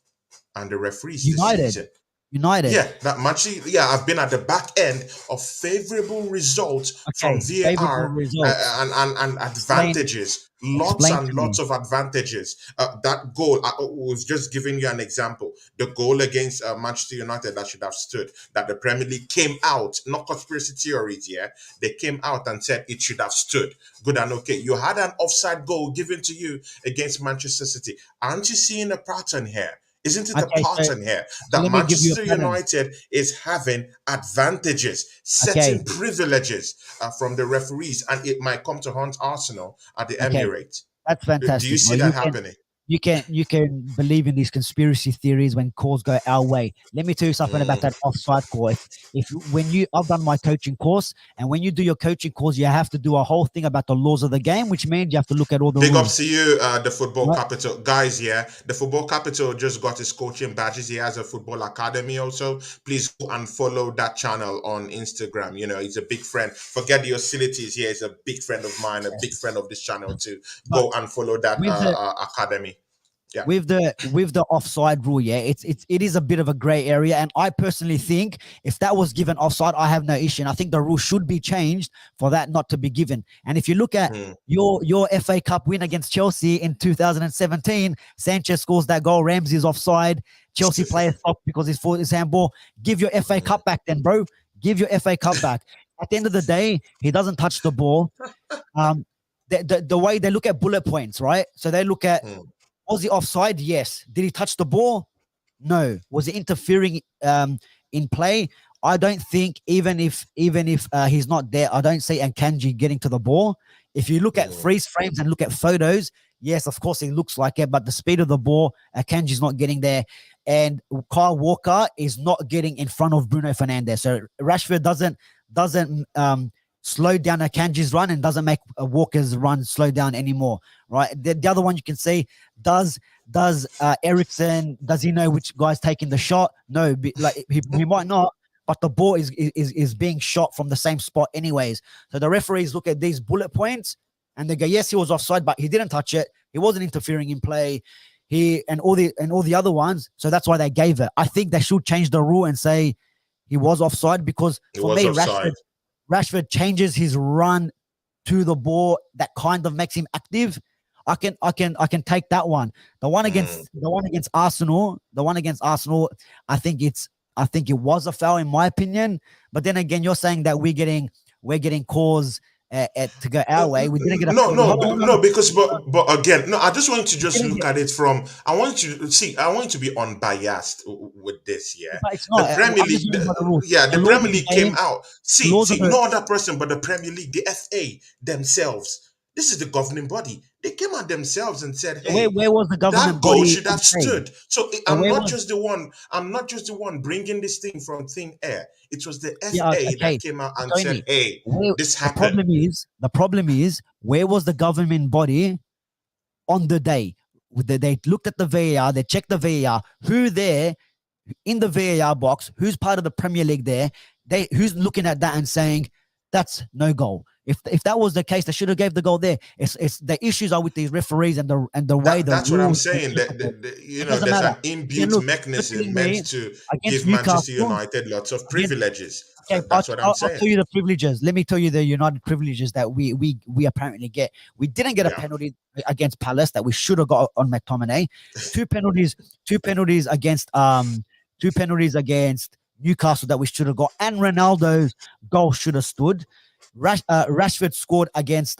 [SPEAKER 1] and the referees this
[SPEAKER 2] United,
[SPEAKER 1] season?
[SPEAKER 2] United.
[SPEAKER 1] Yeah, that Manchester. Yeah, I've been at the back end of favorable results from
[SPEAKER 2] Okay, favorable
[SPEAKER 1] VAR
[SPEAKER 2] results.
[SPEAKER 1] and
[SPEAKER 2] Explain,
[SPEAKER 1] advantages. Lots
[SPEAKER 2] explain
[SPEAKER 1] and
[SPEAKER 2] to
[SPEAKER 1] lots
[SPEAKER 2] me.
[SPEAKER 1] of advantages. That goal, I was just giving you an example. The goal against Manchester United that should have stood, that the Premier League came out, not conspiracy theories, yeah. They came out and said it should have stood. Good and okay. You had an offside goal given to you against Manchester City. Aren't you seeing a pattern here? Isn't it a
[SPEAKER 2] Okay,
[SPEAKER 1] pattern here
[SPEAKER 2] so
[SPEAKER 1] that
[SPEAKER 2] let me give you a
[SPEAKER 1] Manchester
[SPEAKER 2] pattern.
[SPEAKER 1] United is having advantages,
[SPEAKER 2] Okay,
[SPEAKER 1] certain privileges from the referees, and it might come to haunt Arsenal at the
[SPEAKER 2] okay,
[SPEAKER 1] Emirates?
[SPEAKER 2] that's
[SPEAKER 1] Do you
[SPEAKER 2] fantastic.
[SPEAKER 1] see
[SPEAKER 2] Well,
[SPEAKER 1] that happening?
[SPEAKER 2] you can believe in these conspiracy theories when calls go our way. Let me tell you something about
[SPEAKER 1] Mm.
[SPEAKER 2] that offside call. I've done my coaching course, and when you do your coaching course, you have to do a whole thing about the laws of the game, which means you have to look at all the
[SPEAKER 1] Big
[SPEAKER 2] rules.
[SPEAKER 1] ups to you, the football
[SPEAKER 2] Right?
[SPEAKER 1] capital guys. Yeah, the football capital just got his coaching badges. He has a football academy also. Please go and follow that channel on Instagram. He's a big friend. Forget the hostility. He's a big friend of mine, a big friend of this channel too.
[SPEAKER 2] But
[SPEAKER 1] Go and follow that
[SPEAKER 2] with the
[SPEAKER 1] academy. Yeah.
[SPEAKER 2] with the offside rule, yeah, it is a bit of a gray area, and I personally think if that was given offside, I have no issue. And I think the rule should be changed for that not to be given. And if you look at
[SPEAKER 1] Hmm.
[SPEAKER 2] your FA Cup win against Chelsea in 2017, Sanchez scores that goal, Ramsey's offside, Chelsea player stopped because his foot is handball. Give your FA Cup back, then, bro. Give your FA Cup back. At the end of the day, he doesn't touch the ball. Um, the way they look at bullet points, right? So they look at,
[SPEAKER 1] Hmm.
[SPEAKER 2] was he offside? Yes. Did he touch the ball? No. Was he interfering in play? I don't think even if he's not there, I don't see Akanji getting to the ball. If you look at
[SPEAKER 1] Mm.
[SPEAKER 2] freeze frames and look at photos, yes, of course it looks like it, but the speed of the ball, Akanji's not getting there, and Kyle Walker is not getting in front of Bruno Fernandes. So Rashford doesn't slow down Akanji's run and doesn't make Walker's run slow down anymore. Right. The other one you can see, does Ericsson, does he know which guy's taking the shot? No, like he might not, but the ball is being shot from the same spot anyways. So the referees look at these bullet points and they go, yes, he was offside, but he didn't touch it. He wasn't interfering in play. And all the other ones. So that's why they gave it. I think they should change the rule and say he was offside, because
[SPEAKER 1] It
[SPEAKER 2] for
[SPEAKER 1] was
[SPEAKER 2] me,
[SPEAKER 1] offside.
[SPEAKER 2] Rashford changes his run to the ball that kind of makes him active. I can take that one. The one against Arsenal, I think it was a foul in my opinion. But then again, you're saying that we're getting calls to go our way. We didn't get a
[SPEAKER 1] No,
[SPEAKER 2] penalty.
[SPEAKER 1] no,
[SPEAKER 2] Hold on, hold
[SPEAKER 1] no,
[SPEAKER 2] on.
[SPEAKER 1] because but again, no. I just want you to
[SPEAKER 2] We
[SPEAKER 1] just
[SPEAKER 2] didn't
[SPEAKER 1] look
[SPEAKER 2] get,
[SPEAKER 1] at it from. I want you to see. I want you to be unbiased with this. Yeah,
[SPEAKER 2] but it's
[SPEAKER 1] the
[SPEAKER 2] not.
[SPEAKER 1] Premier
[SPEAKER 2] I'm just
[SPEAKER 1] League.
[SPEAKER 2] going by the rules.
[SPEAKER 1] Yeah,
[SPEAKER 2] The
[SPEAKER 1] the
[SPEAKER 2] laws
[SPEAKER 1] Premier
[SPEAKER 2] of the
[SPEAKER 1] League came
[SPEAKER 2] game.
[SPEAKER 1] out.
[SPEAKER 2] The laws of
[SPEAKER 1] No other person but the Premier League, the FA themselves. This is the governing body. They came out themselves and said, "Hey,
[SPEAKER 2] where was the
[SPEAKER 1] that
[SPEAKER 2] government
[SPEAKER 1] goal
[SPEAKER 2] body
[SPEAKER 1] should
[SPEAKER 2] on
[SPEAKER 1] have
[SPEAKER 2] the day?
[SPEAKER 1] stood." So
[SPEAKER 2] So
[SPEAKER 1] I'm
[SPEAKER 2] where
[SPEAKER 1] not
[SPEAKER 2] was
[SPEAKER 1] just the one. I'm not just the one bringing this thing from thin air. It was the
[SPEAKER 2] yeah,
[SPEAKER 1] FA that
[SPEAKER 2] okay,
[SPEAKER 1] came out and said,
[SPEAKER 2] Tony.
[SPEAKER 1] "Hey,
[SPEAKER 2] Where,
[SPEAKER 1] this
[SPEAKER 2] the
[SPEAKER 1] happened."
[SPEAKER 2] problem is where was the government body on the day? They looked at the VAR, they checked the VAR, who there in the VAR box, who's part of the Premier League there, who's looking at that and saying that's no goal. If that was the case, they should have gave the goal there. It's the issues are with these referees and the way the
[SPEAKER 1] That's what I'm
[SPEAKER 2] rules.
[SPEAKER 1] saying.
[SPEAKER 2] It doesn't
[SPEAKER 1] There's
[SPEAKER 2] matter.
[SPEAKER 1] an
[SPEAKER 2] Again,
[SPEAKER 1] inbuilt
[SPEAKER 2] look, you're
[SPEAKER 1] mechanism
[SPEAKER 2] telling
[SPEAKER 1] meant
[SPEAKER 2] me
[SPEAKER 1] to
[SPEAKER 2] against
[SPEAKER 1] give Manchester
[SPEAKER 2] Newcastle,
[SPEAKER 1] United lots of
[SPEAKER 2] against
[SPEAKER 1] privileges.
[SPEAKER 2] okay,
[SPEAKER 1] That's what I'm
[SPEAKER 2] I'll
[SPEAKER 1] saying.
[SPEAKER 2] tell you the privileges. Let me tell you the United privileges that we apparently get. We didn't get a
[SPEAKER 1] Yeah.
[SPEAKER 2] penalty against Palace that we should have got on McTominay. Two penalties, two penalties against Newcastle that we should have got, and Ronaldo's goal should have stood. Rashford scored against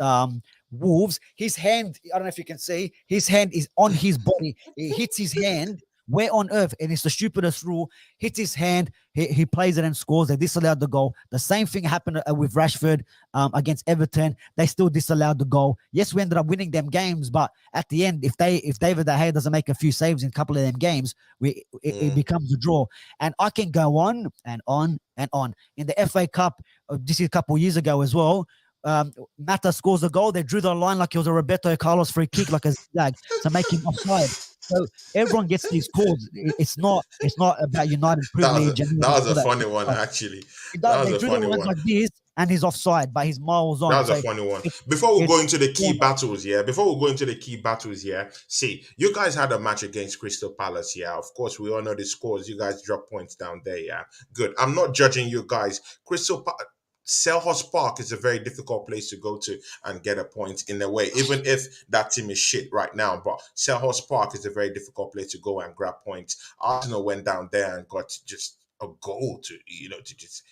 [SPEAKER 2] Wolves. His hand, I don't know if you can see, his hand is on his body. It hits his hand. Where on earth? And it's the stupidest rule. Hits his hand. He plays it and scores. They disallowed the goal. The same thing happened with Rashford against Everton. They still disallowed the goal. Yes, we ended up winning them games, but at the end, if David De Gea doesn't make a few saves in a couple of them games, it becomes a draw. And I can go on and on and on. In the FA Cup, this is a couple of years ago as well. Mata scores a goal. They drew the line like it was a Roberto Carlos free kick, like a zigzag, to make him offside. So everyone gets these calls. It's not about United privilege and
[SPEAKER 1] that was
[SPEAKER 2] all
[SPEAKER 1] a
[SPEAKER 2] that.
[SPEAKER 1] funny one actually. That
[SPEAKER 2] They
[SPEAKER 1] was a
[SPEAKER 2] drew the
[SPEAKER 1] funny
[SPEAKER 2] lines
[SPEAKER 1] one.
[SPEAKER 2] like this, and he's offside, but he's miles
[SPEAKER 1] That
[SPEAKER 2] on.
[SPEAKER 1] was a
[SPEAKER 2] So
[SPEAKER 1] funny one.
[SPEAKER 2] it's
[SPEAKER 1] Before we go
[SPEAKER 2] it's
[SPEAKER 1] into the
[SPEAKER 2] yeah,
[SPEAKER 1] key battles, yeah. Before we go into the key battles, yeah. See, you guys had a match against Crystal Palace, yeah. Of course, we all know the scores. You guys drop points down there, yeah. Good. I'm not judging you guys. Selhurst Park is a very difficult place to go to and get a point in a way, even if that team is shit right now. But Selhurst Park is a very difficult place to go and grab points. Arsenal went down there and got just a goal to just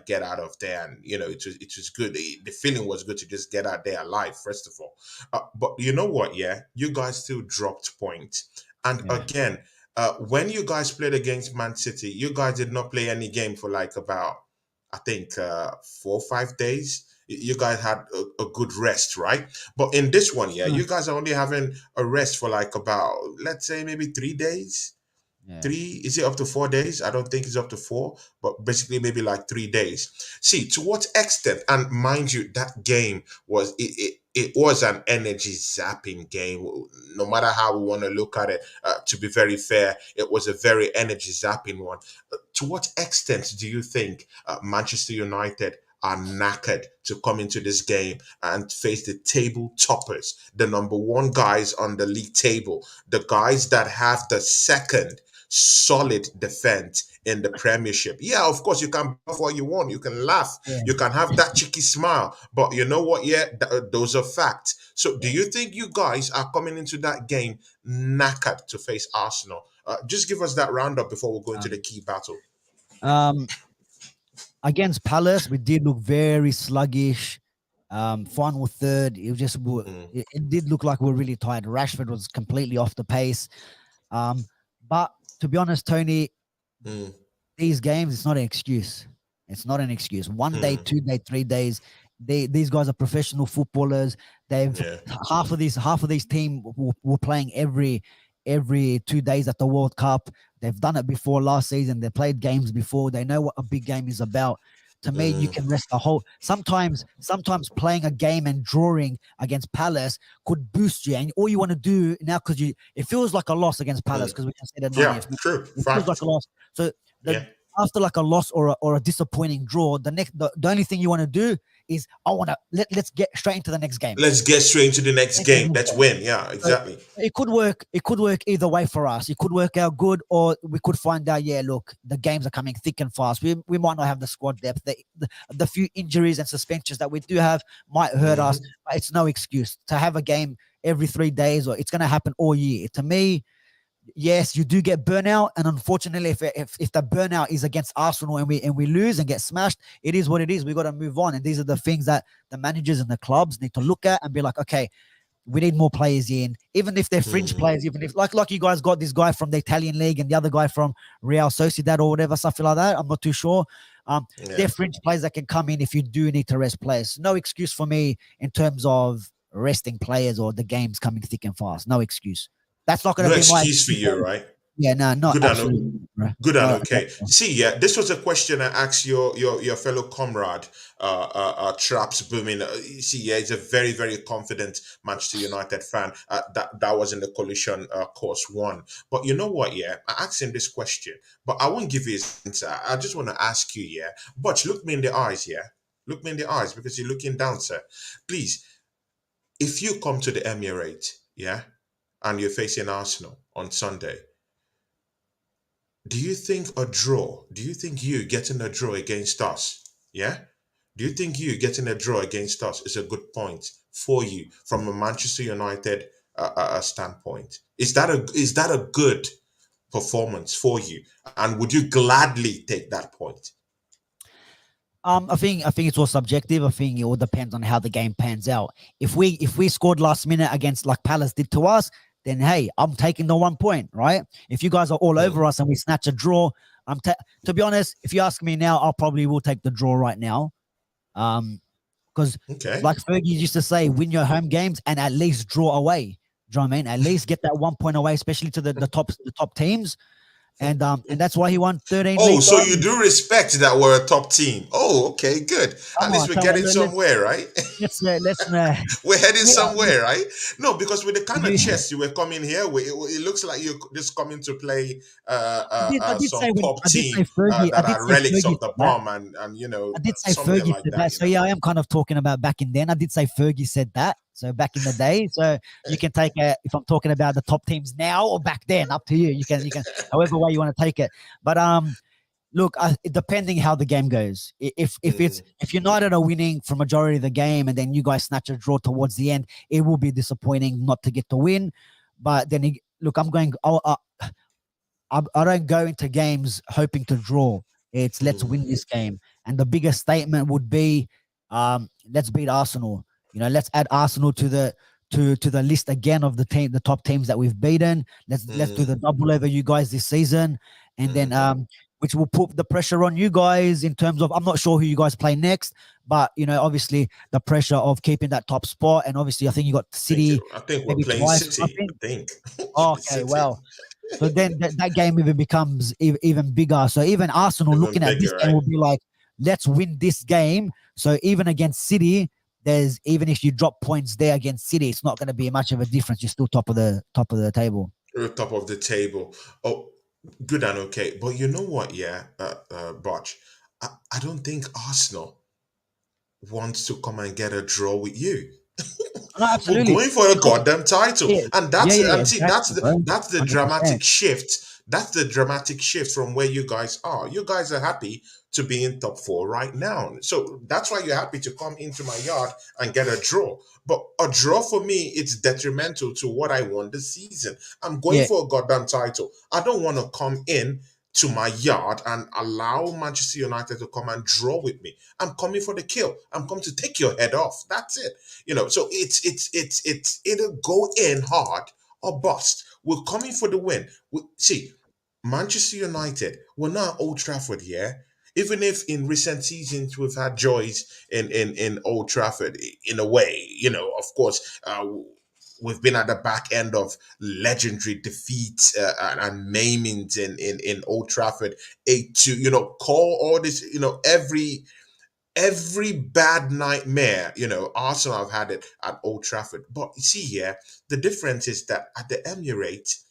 [SPEAKER 1] get out of there, and it was good. The feeling was good to just get out there alive. First of all, but you know what? Yeah, you guys still dropped points, and
[SPEAKER 2] yeah.
[SPEAKER 1] again, when you guys played against Man City, you guys did not play any game for like about I think 4 or 5 days. You guys had a good rest, right? But in this one, yeah,
[SPEAKER 2] Mm,
[SPEAKER 1] you guys are only having a rest for like about, let's say, maybe 3 days.
[SPEAKER 2] yeah.
[SPEAKER 1] 3, is it up to 4 days? I don't think it's up to 4, but basically maybe like 3 days. See, to what extent, and mind you, that game it was an energy zapping game. No matter how we want to look at it, to be very fair, it was a very energy zapping one. To what extent do you think Manchester United are knackered to come into this game and face the table toppers, the number one guys on the league table, the guys that have the second solid defense in the Premiership? Yeah, of course, you can bluff what you want, you can laugh,
[SPEAKER 2] Yeah.
[SPEAKER 1] you can have that cheeky smile, but you know what? Yeah, those are facts. So, do
[SPEAKER 2] Yeah.
[SPEAKER 1] you think you guys are coming into that game knackered to face Arsenal? Just give us that roundup before we go into the
[SPEAKER 2] Um,
[SPEAKER 1] key battle.
[SPEAKER 2] um, Against Palace, we did look very sluggish. Final third,
[SPEAKER 1] Mm,
[SPEAKER 2] it did look like we were really tired. Rashford was completely off the pace. Um, but to be honest, Tony,
[SPEAKER 1] mm,
[SPEAKER 2] these games, it's not an excuse. It's not an excuse. 1 day,
[SPEAKER 1] Mm,
[SPEAKER 2] 2 day, 3 days. These guys are professional footballers. They've
[SPEAKER 1] yeah.
[SPEAKER 2] half of these team were playing every 2 days at the World Cup. They've done it before last season. They played games before. They know what a big game is about. To me, you
[SPEAKER 1] Mm,
[SPEAKER 2] can rest the whole. Sometimes playing a game and drawing against Palace could boost you, and all you want to do now, because it feels like a loss against Palace,
[SPEAKER 1] mm.
[SPEAKER 2] because we can say the
[SPEAKER 1] Yeah,
[SPEAKER 2] 90th minute.
[SPEAKER 1] true.
[SPEAKER 2] It feels like
[SPEAKER 1] Fact.
[SPEAKER 2] a loss. So the
[SPEAKER 1] Yeah.
[SPEAKER 2] after like a loss or a disappointing draw, the only thing you want to do is I want to let's get straight into the next game.
[SPEAKER 1] Let's get straight into the next
[SPEAKER 2] Into the
[SPEAKER 1] game.
[SPEAKER 2] next
[SPEAKER 1] Let's
[SPEAKER 2] game.
[SPEAKER 1] win. Yeah,
[SPEAKER 2] So
[SPEAKER 1] exactly.
[SPEAKER 2] it could work. It could work either way for us. It could work out good, or we could find out. Yeah, look, the games are coming thick and fast. We might not have the squad depth. The few injuries and suspensions that we do have might hurt us.
[SPEAKER 1] Hmm.
[SPEAKER 2] But it's no excuse to have a game every 3 days, or it's going to happen all year. To me, yes, you do get burnout, and unfortunately, if the burnout is against Arsenal and we lose and get smashed, it is what it is. We got to move on, and these are the things that the managers and the clubs need to look at and be like, okay, we need more players in, even if they're fringe
[SPEAKER 1] Mm,
[SPEAKER 2] players, even if like you guys got this guy from the Italian league and the other guy from Real Sociedad or whatever, something like that. I'm not too sure.
[SPEAKER 1] yeah.
[SPEAKER 2] They're fringe players that can come in if you do need to rest players. No excuse for me in terms of resting players or the games coming thick and fast. No excuse. That's not going
[SPEAKER 1] No
[SPEAKER 2] to be my
[SPEAKER 1] excuse for
[SPEAKER 2] excuse.
[SPEAKER 1] you, right?
[SPEAKER 2] Yeah, no, not
[SPEAKER 1] Good and
[SPEAKER 2] absolutely. Bro.
[SPEAKER 1] good and
[SPEAKER 2] No,
[SPEAKER 1] okay. See, yeah, this was a question I asked your fellow comrade, Traps Booming. You see, yeah, he's a very very confident Manchester United fan. That was in the collision course one. But you know what? Yeah, I asked him this question, but I won't give you his answer. I just want to ask you, yeah. But look me in the eyes, yeah. Look me in the eyes because you're looking down, sir. Please, if you come to the Emirates, yeah, and you're facing Arsenal on Sunday, do you think you getting a draw against us, yeah? Do you think you getting a draw against us is a good point for you from a Manchester United standpoint? Is that a good performance for you? And would you gladly take that point?
[SPEAKER 2] I think it's all subjective. I think it all depends on how the game pans out. If we scored last minute against like Palace did to us, then hey, I'm taking the 1 point, right? If you guys are all over
[SPEAKER 1] Mm,
[SPEAKER 2] us and we snatch a draw, to be honest, if you ask me now, I'll probably will take the draw right now. Because
[SPEAKER 1] okay.
[SPEAKER 2] like Fergie used to say, win your home games and at least draw away. Do you know what I mean? At least get that 1 point away, especially to the top teams. And that's why he won 13
[SPEAKER 1] Oh,
[SPEAKER 2] league
[SPEAKER 1] so you
[SPEAKER 2] titles.
[SPEAKER 1] do respect that we're a top team. Oh, okay, good. At
[SPEAKER 2] Come
[SPEAKER 1] least
[SPEAKER 2] on,
[SPEAKER 1] we're
[SPEAKER 2] come on.
[SPEAKER 1] getting somewhere, right?
[SPEAKER 2] Let's
[SPEAKER 1] We're heading
[SPEAKER 2] we are,
[SPEAKER 1] somewhere, right? No, because with the kind of
[SPEAKER 2] you,
[SPEAKER 1] chess you were coming here with, it looks like you're just coming to play
[SPEAKER 2] I did
[SPEAKER 1] some
[SPEAKER 2] say when
[SPEAKER 1] pub team
[SPEAKER 2] I
[SPEAKER 1] that
[SPEAKER 2] did
[SPEAKER 1] are
[SPEAKER 2] say
[SPEAKER 1] relics
[SPEAKER 2] Fergie
[SPEAKER 1] of the
[SPEAKER 2] said that.
[SPEAKER 1] bomb and
[SPEAKER 2] I did say
[SPEAKER 1] something
[SPEAKER 2] Fergie
[SPEAKER 1] like
[SPEAKER 2] said
[SPEAKER 1] that,
[SPEAKER 2] that. So yeah, I am kind of talking about back in then. I did say Fergie said that. So back in the day. So you can take it if I'm talking about the top teams now or back then. Up to you. You can however way you want to take it. But look, depending how the game goes.
[SPEAKER 1] Mm,
[SPEAKER 2] If United are winning for majority of the game and then you guys snatch a draw towards the end, it will be disappointing not to get to win. But then look, I'm going. I don't go into games hoping to draw. It's let's
[SPEAKER 1] mm,
[SPEAKER 2] win this game. And the biggest statement would be, let's beat Arsenal. Let's add Arsenal to the list again of the top teams that we've beaten. Let's do
[SPEAKER 1] mm,
[SPEAKER 2] the double over you guys this season, and then
[SPEAKER 1] mm.
[SPEAKER 2] which will put the pressure on you guys in terms of I'm not sure who you guys play next, but obviously the pressure of keeping that top spot, and obviously I think you got City
[SPEAKER 1] I think we're
[SPEAKER 2] maybe
[SPEAKER 1] playing
[SPEAKER 2] twice or
[SPEAKER 1] City. I
[SPEAKER 2] something.
[SPEAKER 1] think should be
[SPEAKER 2] Okay,
[SPEAKER 1] City.
[SPEAKER 2] well, so then that game even becomes even bigger. So even Arsenal
[SPEAKER 1] Even
[SPEAKER 2] looking at this
[SPEAKER 1] bigger,
[SPEAKER 2] game
[SPEAKER 1] right?
[SPEAKER 2] will be like, let's win this game. So even against City, even if you drop points there against City, it's not going to be much of a difference. You're still top of the table.
[SPEAKER 1] We're top of the table. Oh, good and okay. But you know what? Yeah, Botch. I don't think Arsenal wants to come and get a draw with you.
[SPEAKER 2] No,
[SPEAKER 1] We're
[SPEAKER 2] absolutely.
[SPEAKER 1] going for a
[SPEAKER 2] No,
[SPEAKER 1] goddamn title,
[SPEAKER 2] yeah,
[SPEAKER 1] and
[SPEAKER 2] yeah, yeah, yeah,
[SPEAKER 1] see
[SPEAKER 2] exactly, bro.
[SPEAKER 1] that's the
[SPEAKER 2] 100%.
[SPEAKER 1] dramatic shift. That's the dramatic shift from where you guys are. You guys are happy to be in top four right now, so that's why you're happy to come into my yard and get a draw. But a draw for me, it's detrimental to what I won this season. I'm going
[SPEAKER 2] Yeah,
[SPEAKER 1] for a goddamn title. I don't want to come in to my yard and allow Manchester United to come and draw with me. I'm coming for the kill. I'm coming to take your head off. That's it. So it's it'll go in hard or bust. We're coming for the win. See, Manchester United, we're not at Old Trafford here. Even if in recent seasons we've had joys in Old Trafford, in a way, of course, we've been at the back end of legendary defeats and maimings in Old Trafford. 8-2, call all this, every bad nightmare, Arsenal have had it at Old Trafford. But you see here, the difference is that at the Emirates,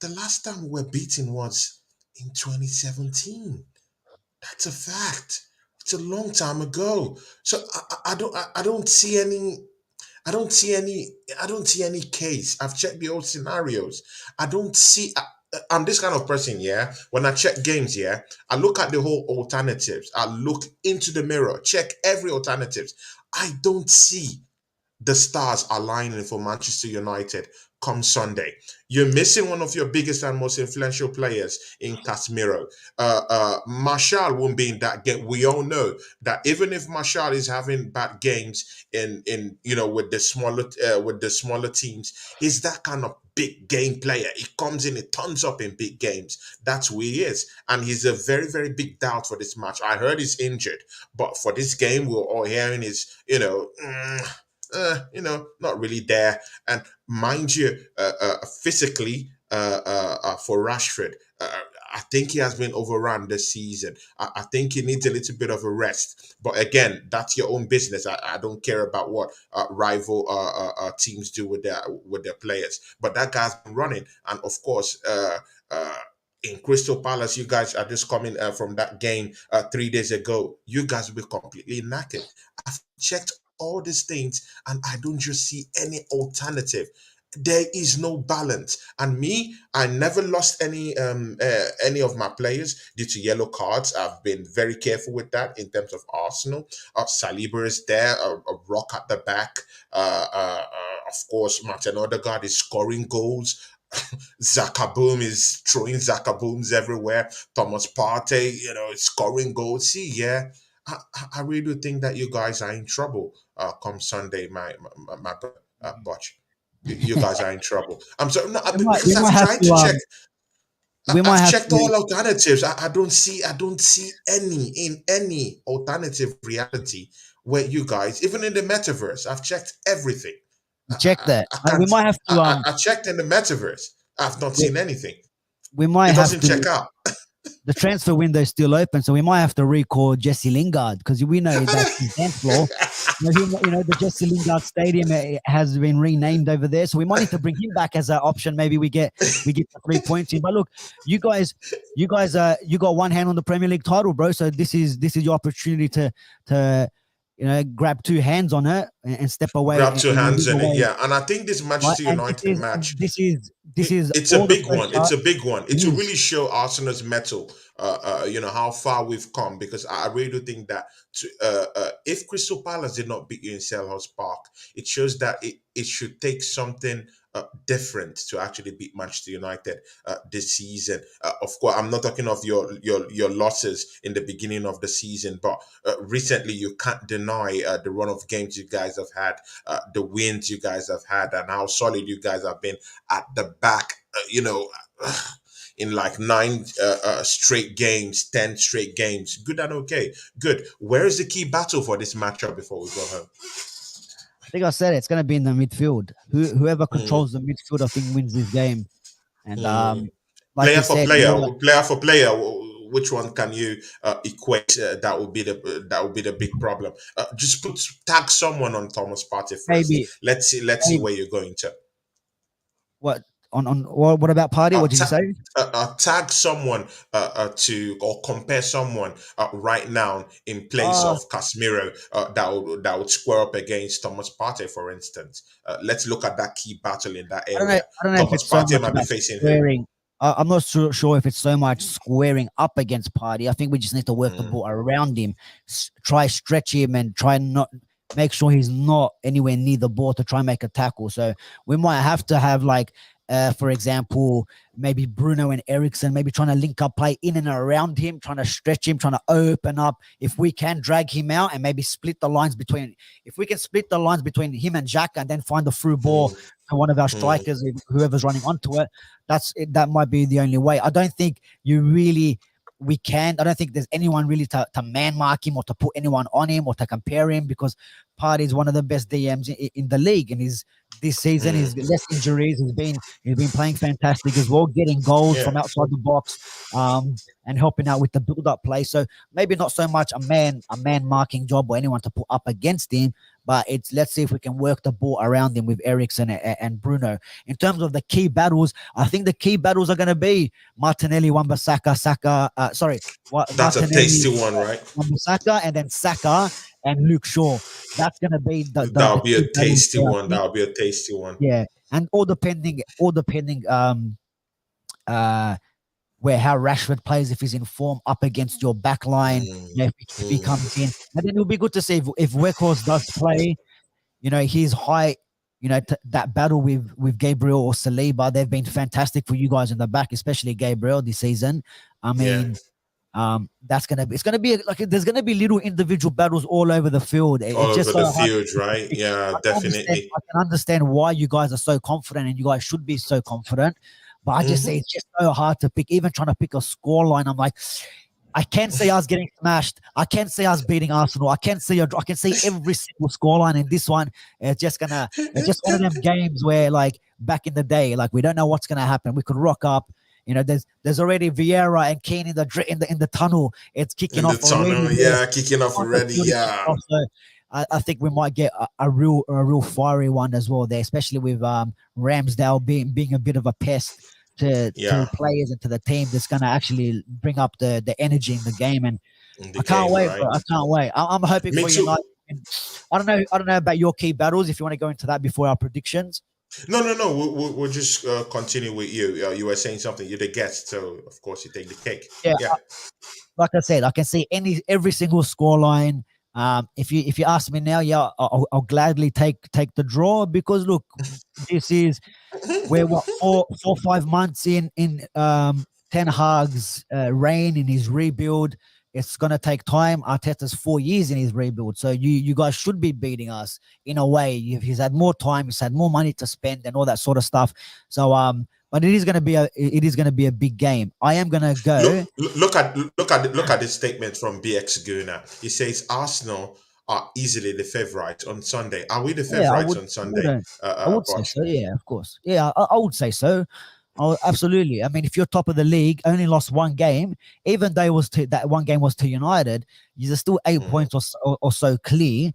[SPEAKER 1] the last time we were beaten was in 2017. That's a fact. It's a long time ago. So I don't see any. I don't see any. I don't see any case. I've checked the old scenarios. I don't see. I'm this kind of person. Yeah. When I check games, yeah, I look at the whole alternatives. I look into the mirror, check every alternatives. I don't see the stars aligning for Manchester United come Sunday. You're missing one of your biggest and most influential players in Casemiro. Martial won't be in that game. We all know that even if Martial is having bad games in with the smaller teams, he's that kind of big game player. He comes in, he turns up in big games. That's who he is, and he's a very very big doubt for this match. I heard he's injured, but for this game, we're all hearing is not really there. And mind you, physically, for Rashford, I think he has been overrun this season. I think he needs a little bit of a rest. But again, that's your own business. I don't care about what rival teams do with their players. But that guy's been running, and of course, in Crystal Palace, you guys are just coming from that game 3 days ago. You guys will be completely knackered. I've checked all these things and I don't just see any alternative. There is no balance. And me, I never lost any of my players due to yellow cards. I've been very careful with that in terms of Arsenal. Saliba is there, a rock at the back. Of course, Martin Odegaard is scoring goals. Zakaboom is throwing Zakabooms everywhere. Thomas Partey, is scoring goals. See, yeah, I really do think that you guys are in trouble come Sunday, my brother, Butch. You guys are in trouble. I'm sorry, no,
[SPEAKER 2] We
[SPEAKER 1] because
[SPEAKER 2] might
[SPEAKER 1] I've
[SPEAKER 2] have
[SPEAKER 1] tried
[SPEAKER 2] to
[SPEAKER 1] to check.
[SPEAKER 2] we might
[SPEAKER 1] I've
[SPEAKER 2] have
[SPEAKER 1] checked
[SPEAKER 2] to
[SPEAKER 1] all alternatives. I don't see any in any alternative reality where you guys, even in the metaverse, I've checked everything. I,
[SPEAKER 2] check
[SPEAKER 1] I,
[SPEAKER 2] that.
[SPEAKER 1] I can't.
[SPEAKER 2] We might have to
[SPEAKER 1] I checked in the metaverse. I've not
[SPEAKER 2] we,
[SPEAKER 1] seen anything.
[SPEAKER 2] we might
[SPEAKER 1] It
[SPEAKER 2] have
[SPEAKER 1] doesn't
[SPEAKER 2] to
[SPEAKER 1] check out.
[SPEAKER 2] the transfer window is still open, so we might have to recall Jesse Lingard because we know that's his dance floor. The Jesse Lingard Stadium has been renamed over there, so we might need to bring him back as an option. Maybe we get the 3 points in. But look, you got one hand on the Premier League title, bro. So this is your opportunity to grab two hands on it and step away
[SPEAKER 1] Grab
[SPEAKER 2] and,
[SPEAKER 1] two
[SPEAKER 2] and
[SPEAKER 1] hands
[SPEAKER 2] move
[SPEAKER 1] in it,
[SPEAKER 2] away.
[SPEAKER 1] yeah. And I think this
[SPEAKER 2] Right?
[SPEAKER 1] Manchester
[SPEAKER 2] And
[SPEAKER 1] United match,
[SPEAKER 2] this is
[SPEAKER 1] it's a
[SPEAKER 2] all the
[SPEAKER 1] big one.
[SPEAKER 2] pressure.
[SPEAKER 1] It's a big one. It
[SPEAKER 2] It
[SPEAKER 1] will
[SPEAKER 2] is.
[SPEAKER 1] really show Arsenal's mettle. How far we've come. Because I really do think that if Crystal Palace did not beat you in Selhurst Park, it shows that it should take something different to actually beat Manchester United this season. Of course, I'm not talking of your losses in the beginning of the season, but recently you can't deny the run of games you guys have had, the wins you guys have had, and how solid you guys have been at the back. In like 10 straight games. Good and okay. Good. Where is the key battle for this matchup before we go home?
[SPEAKER 2] I think I said it's going to be in the midfield. Whoever
[SPEAKER 1] Mm,
[SPEAKER 2] controls the midfield, I think, wins this game. And
[SPEAKER 1] mm.
[SPEAKER 2] like
[SPEAKER 1] Player
[SPEAKER 2] you
[SPEAKER 1] for
[SPEAKER 2] said,
[SPEAKER 1] player, player for player. Which one can you equate? That would be the big problem. Just tag someone on Thomas Partey first.
[SPEAKER 2] maybe,
[SPEAKER 1] Let's see
[SPEAKER 2] maybe
[SPEAKER 1] where you're going to.
[SPEAKER 2] what on what about Party?
[SPEAKER 1] uh,
[SPEAKER 2] What did you
[SPEAKER 1] ta-
[SPEAKER 2] say?
[SPEAKER 1] Tag someone to or compare someone right now in place
[SPEAKER 2] Uh
[SPEAKER 1] of Casemiro that would square up against Thomas Partey, for instance. Let's look at that key battle in that
[SPEAKER 2] I don't know.
[SPEAKER 1] area.
[SPEAKER 2] I don't know if
[SPEAKER 1] Thomas
[SPEAKER 2] it's so
[SPEAKER 1] Partey
[SPEAKER 2] much
[SPEAKER 1] might be
[SPEAKER 2] about
[SPEAKER 1] facing who?
[SPEAKER 2] squaring. I'm not sure if it's so much squaring up against Party. I think we just need to work the
[SPEAKER 1] Mm,
[SPEAKER 2] ball around him, try stretch him, and try not make sure he's not anywhere near the ball to try and make a tackle. So we might have to have like For example, maybe Bruno and Ericsson, maybe trying to link up play in and around him, trying to stretch him, trying to open up. If we can drag him out and maybe split the lines between, if we can split the lines between him and Xhaka and then find the through ball
[SPEAKER 1] Mm,
[SPEAKER 2] to one of our
[SPEAKER 1] mm,
[SPEAKER 2] strikers, whoever's running onto it, that might be the only way. I don't think you really we can. I don't think there's anyone really to man mark him or to put anyone on him or to compare him, because Partey is one of the best DMs in the league, and he's this season he's
[SPEAKER 1] mm.
[SPEAKER 2] less injuries. He's been playing fantastic as well, getting goals
[SPEAKER 1] Yeah.
[SPEAKER 2] from outside the box, and helping out with the build up play. So maybe not so much a man marking job or anyone to put up against him, but it's let's see if we can work the ball around him with Ericsson and Bruno. In terms of the key battles, I think the key battles are going to be Martinelli, Wan-Bissaka,
[SPEAKER 1] That's a
[SPEAKER 2] Martinelli,
[SPEAKER 1] tasty one, right?
[SPEAKER 2] Wan-Bissaka, and then Saka and Luke Shaw. That's going to be the
[SPEAKER 1] That'll be
[SPEAKER 2] key
[SPEAKER 1] a
[SPEAKER 2] battles
[SPEAKER 1] tasty
[SPEAKER 2] there, I
[SPEAKER 1] one.
[SPEAKER 2] think.
[SPEAKER 1] That'll be a tasty one.
[SPEAKER 2] Yeah, and all depending uh where how Rashford plays, if he's in form up against your back line,
[SPEAKER 1] Mm,
[SPEAKER 2] if he comes
[SPEAKER 1] mm.
[SPEAKER 2] in, and then it'll be good to see if Weghorst does play. His high, that battle with Gabriel or Saliba, they've been fantastic for you guys in the back, especially Gabriel this season. I
[SPEAKER 1] Yeah.
[SPEAKER 2] mean, it's gonna be like there's gonna be little individual battles all over the field.
[SPEAKER 1] All
[SPEAKER 2] It's just
[SPEAKER 1] over
[SPEAKER 2] so
[SPEAKER 1] the
[SPEAKER 2] hard.
[SPEAKER 1] field, right? Yeah,
[SPEAKER 2] I can understand.
[SPEAKER 1] definitely.
[SPEAKER 2] I can understand why you guys are so confident, and you guys should be so confident. But I just say
[SPEAKER 1] Hmm.
[SPEAKER 2] it's just so hard to pick. Even trying to pick a score line, I'm like, I can't see us getting smashed. I can't see us beating Arsenal. I can see every single scoreline in this one. It's just one of them games where, like back in the day, like we don't know what's gonna happen. We could rock up. There's already Vieira and Keane in the tunnel. It's kicking
[SPEAKER 1] In the
[SPEAKER 2] off already.
[SPEAKER 1] tunnel, yeah, kicking off
[SPEAKER 2] On the
[SPEAKER 1] already,
[SPEAKER 2] field, it kicked
[SPEAKER 1] yeah.
[SPEAKER 2] off. So I think we might get a real fiery one as well there, especially with Ramsdale being a bit of a pest to the
[SPEAKER 1] Yeah,
[SPEAKER 2] players and to the team. That's going to actually bring up the energy in the game, and
[SPEAKER 1] in the
[SPEAKER 2] I can't
[SPEAKER 1] game,
[SPEAKER 2] wait, bro.
[SPEAKER 1] right?
[SPEAKER 2] I can't wait. I'm hoping
[SPEAKER 1] Me
[SPEAKER 2] for
[SPEAKER 1] too.
[SPEAKER 2] United. And I don't know about your key battles. If you want to go into that before our predictions.
[SPEAKER 1] No, no, no. We'll just continue with you. You were saying something. You're the guest, so of course you take the cake.
[SPEAKER 2] Yeah,
[SPEAKER 1] Yeah.
[SPEAKER 2] like I said, I can see every single scoreline. If you ask me now, yeah, I'll gladly take the draw, because look, this is we're what 4 5 months in Ten Hag's reign in his rebuild. It's gonna take time. Arteta's 4 years in his rebuild, so you guys should be beating us in a way. He's had more time, he's had more money to spend, and all that sort of stuff. So but it is gonna be a big game. I am gonna go.
[SPEAKER 1] Look at this statement from BX Guna. He says Arsenal are easily the favourites on Sunday. Are we the
[SPEAKER 2] Yeah, I
[SPEAKER 1] favourites
[SPEAKER 2] would.
[SPEAKER 1] on
[SPEAKER 2] I
[SPEAKER 1] Sunday,
[SPEAKER 2] would. I would say
[SPEAKER 1] Bosh?
[SPEAKER 2] so. Yeah, of course. Yeah, I would say so. Oh, absolutely. I mean, if you're top of the league, only lost one game, even though that one game was to United, you're still 8 points or so clear.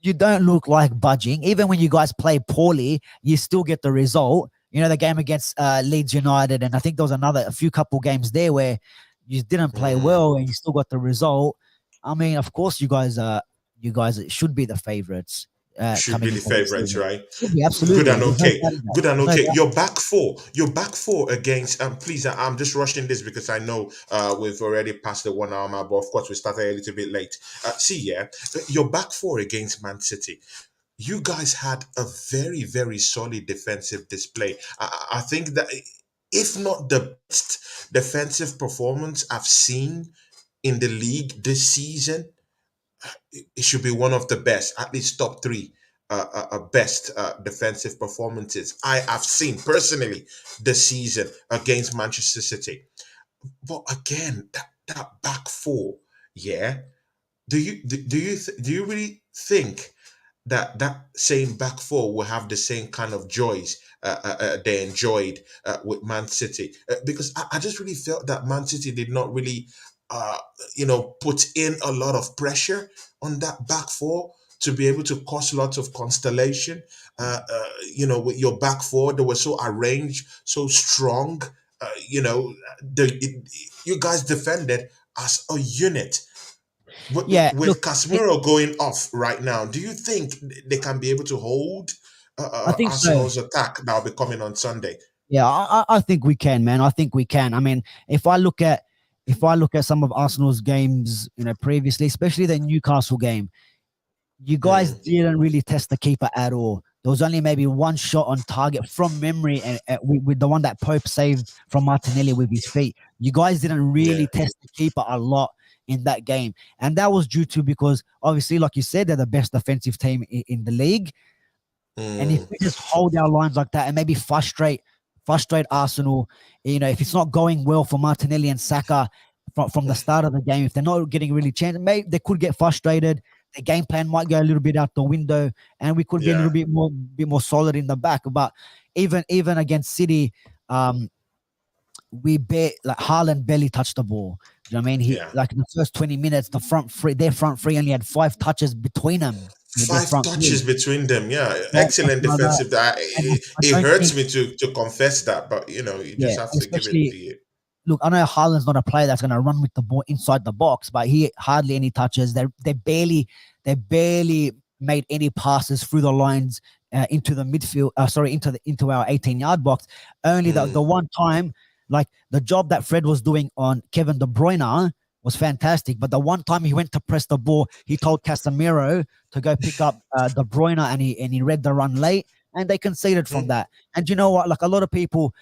[SPEAKER 2] You don't look like budging. Even when you guys play poorly, you still get the result. The game against Leeds United, and I think there was a few couple games there where you didn't play
[SPEAKER 1] Mm.
[SPEAKER 2] well and you still got the result. I mean, of course, you guys should be the favorites
[SPEAKER 1] Should be
[SPEAKER 2] coming
[SPEAKER 1] the
[SPEAKER 2] into this
[SPEAKER 1] favourites,
[SPEAKER 2] season.
[SPEAKER 1] right?
[SPEAKER 2] Should be
[SPEAKER 1] Good
[SPEAKER 2] absolutely.
[SPEAKER 1] and
[SPEAKER 2] There's no
[SPEAKER 1] okay.
[SPEAKER 2] doubt in that.
[SPEAKER 1] Good and
[SPEAKER 2] There's no
[SPEAKER 1] okay.
[SPEAKER 2] doubt.
[SPEAKER 1] Your back four against please, I'm just rushing this because I know we've already passed the 1 hour mark, but of course we started a little bit late. See, yeah, your back four against Man City. You guys had a very, very solid defensive display. I think that if not the best defensive performance I've seen in the league this season, it should be one of the best, at least top three best defensive performances I have seen personally this season against Manchester City. But again, that back four, yeah. Do you really think that same back four will have the same kind of joys they enjoyed with Man City? Because I just really felt that Man City did not really, uh, put in a lot of pressure on that back four to be able to cause lots of constellation. With your back four, they were so arranged, so strong. You know, you guys defended as a unit with,
[SPEAKER 2] Yeah, look,
[SPEAKER 1] with Casemiro going off right now, do you think they can be able to hold
[SPEAKER 2] I think so.
[SPEAKER 1] Arsenal's attack that'll be coming on Sunday?
[SPEAKER 2] Yeah, I think we can, man. I think we can. I mean, if I look at some of Arsenal's games, previously, especially the Newcastle game, you guys
[SPEAKER 1] Mm,
[SPEAKER 2] didn't really test the keeper at all. There was only maybe one shot on target from memory, and with the one that Pope saved from Martinelli with his feet. You guys didn't
[SPEAKER 1] Yeah.
[SPEAKER 2] really test the keeper a lot in that game, and that was due to because obviously, like you said, they're the best defensive team in the league. And if
[SPEAKER 1] Mm,
[SPEAKER 2] we just hold our lines like that and maybe frustrate Arsenal, if it's not going well for Martinelli and Saka from the start of the game, if they're not getting really chance, maybe they could get frustrated. The game plan might go a little bit out the window, and we could be a little
[SPEAKER 1] yeah.
[SPEAKER 2] bit more solid in the back. But even against City, like Haaland barely touched the ball. Do you know what I mean? He
[SPEAKER 1] Yeah.
[SPEAKER 2] like in the first 20 minutes, their front three only had 5 touches between them. Their
[SPEAKER 1] Five
[SPEAKER 2] front three.
[SPEAKER 1] touches between them. Yeah.
[SPEAKER 2] Yeah,
[SPEAKER 1] Excellent
[SPEAKER 2] something like that.
[SPEAKER 1] defensive. That
[SPEAKER 2] And I
[SPEAKER 1] it
[SPEAKER 2] don't
[SPEAKER 1] hurts
[SPEAKER 2] think,
[SPEAKER 1] me to confess that, but you
[SPEAKER 2] yeah,
[SPEAKER 1] just have to give it
[SPEAKER 2] especially
[SPEAKER 1] to you.
[SPEAKER 2] look, I know Haaland's not a player that's going to run with the ball inside the box, but he hardly any touches. They barely made any passes through the lines into the midfield. Sorry, into our 18-yard box. Only the
[SPEAKER 1] Mm,
[SPEAKER 2] one time, like the job that Fred was doing on Kevin De Bruyne was fantastic. But the one time he went to press the ball, he told Casemiro to go pick up De Bruyne, and he read the run late, and they conceded from
[SPEAKER 1] mm,
[SPEAKER 2] that. And you know what? Like a lot of people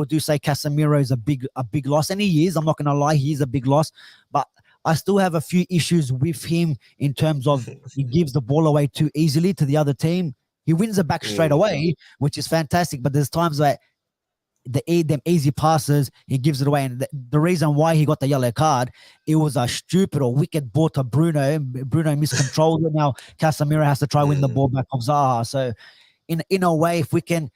[SPEAKER 2] do say Casemiro is a big loss, and he is. I'm not gonna lie, he is a big loss, but I still have a few issues with him in terms of he gives the ball away too easily to the other team. He wins it back straight
[SPEAKER 1] mm,
[SPEAKER 2] away, which is fantastic. But there's times where them easy passes, he gives it away. And the reason why he got the yellow card, it was a stupid or wicked ball to Bruno. Bruno miscontrolled it. Now Casemiro has to try win the
[SPEAKER 1] mm.
[SPEAKER 2] ball back of Zaha. So in a way, if we can,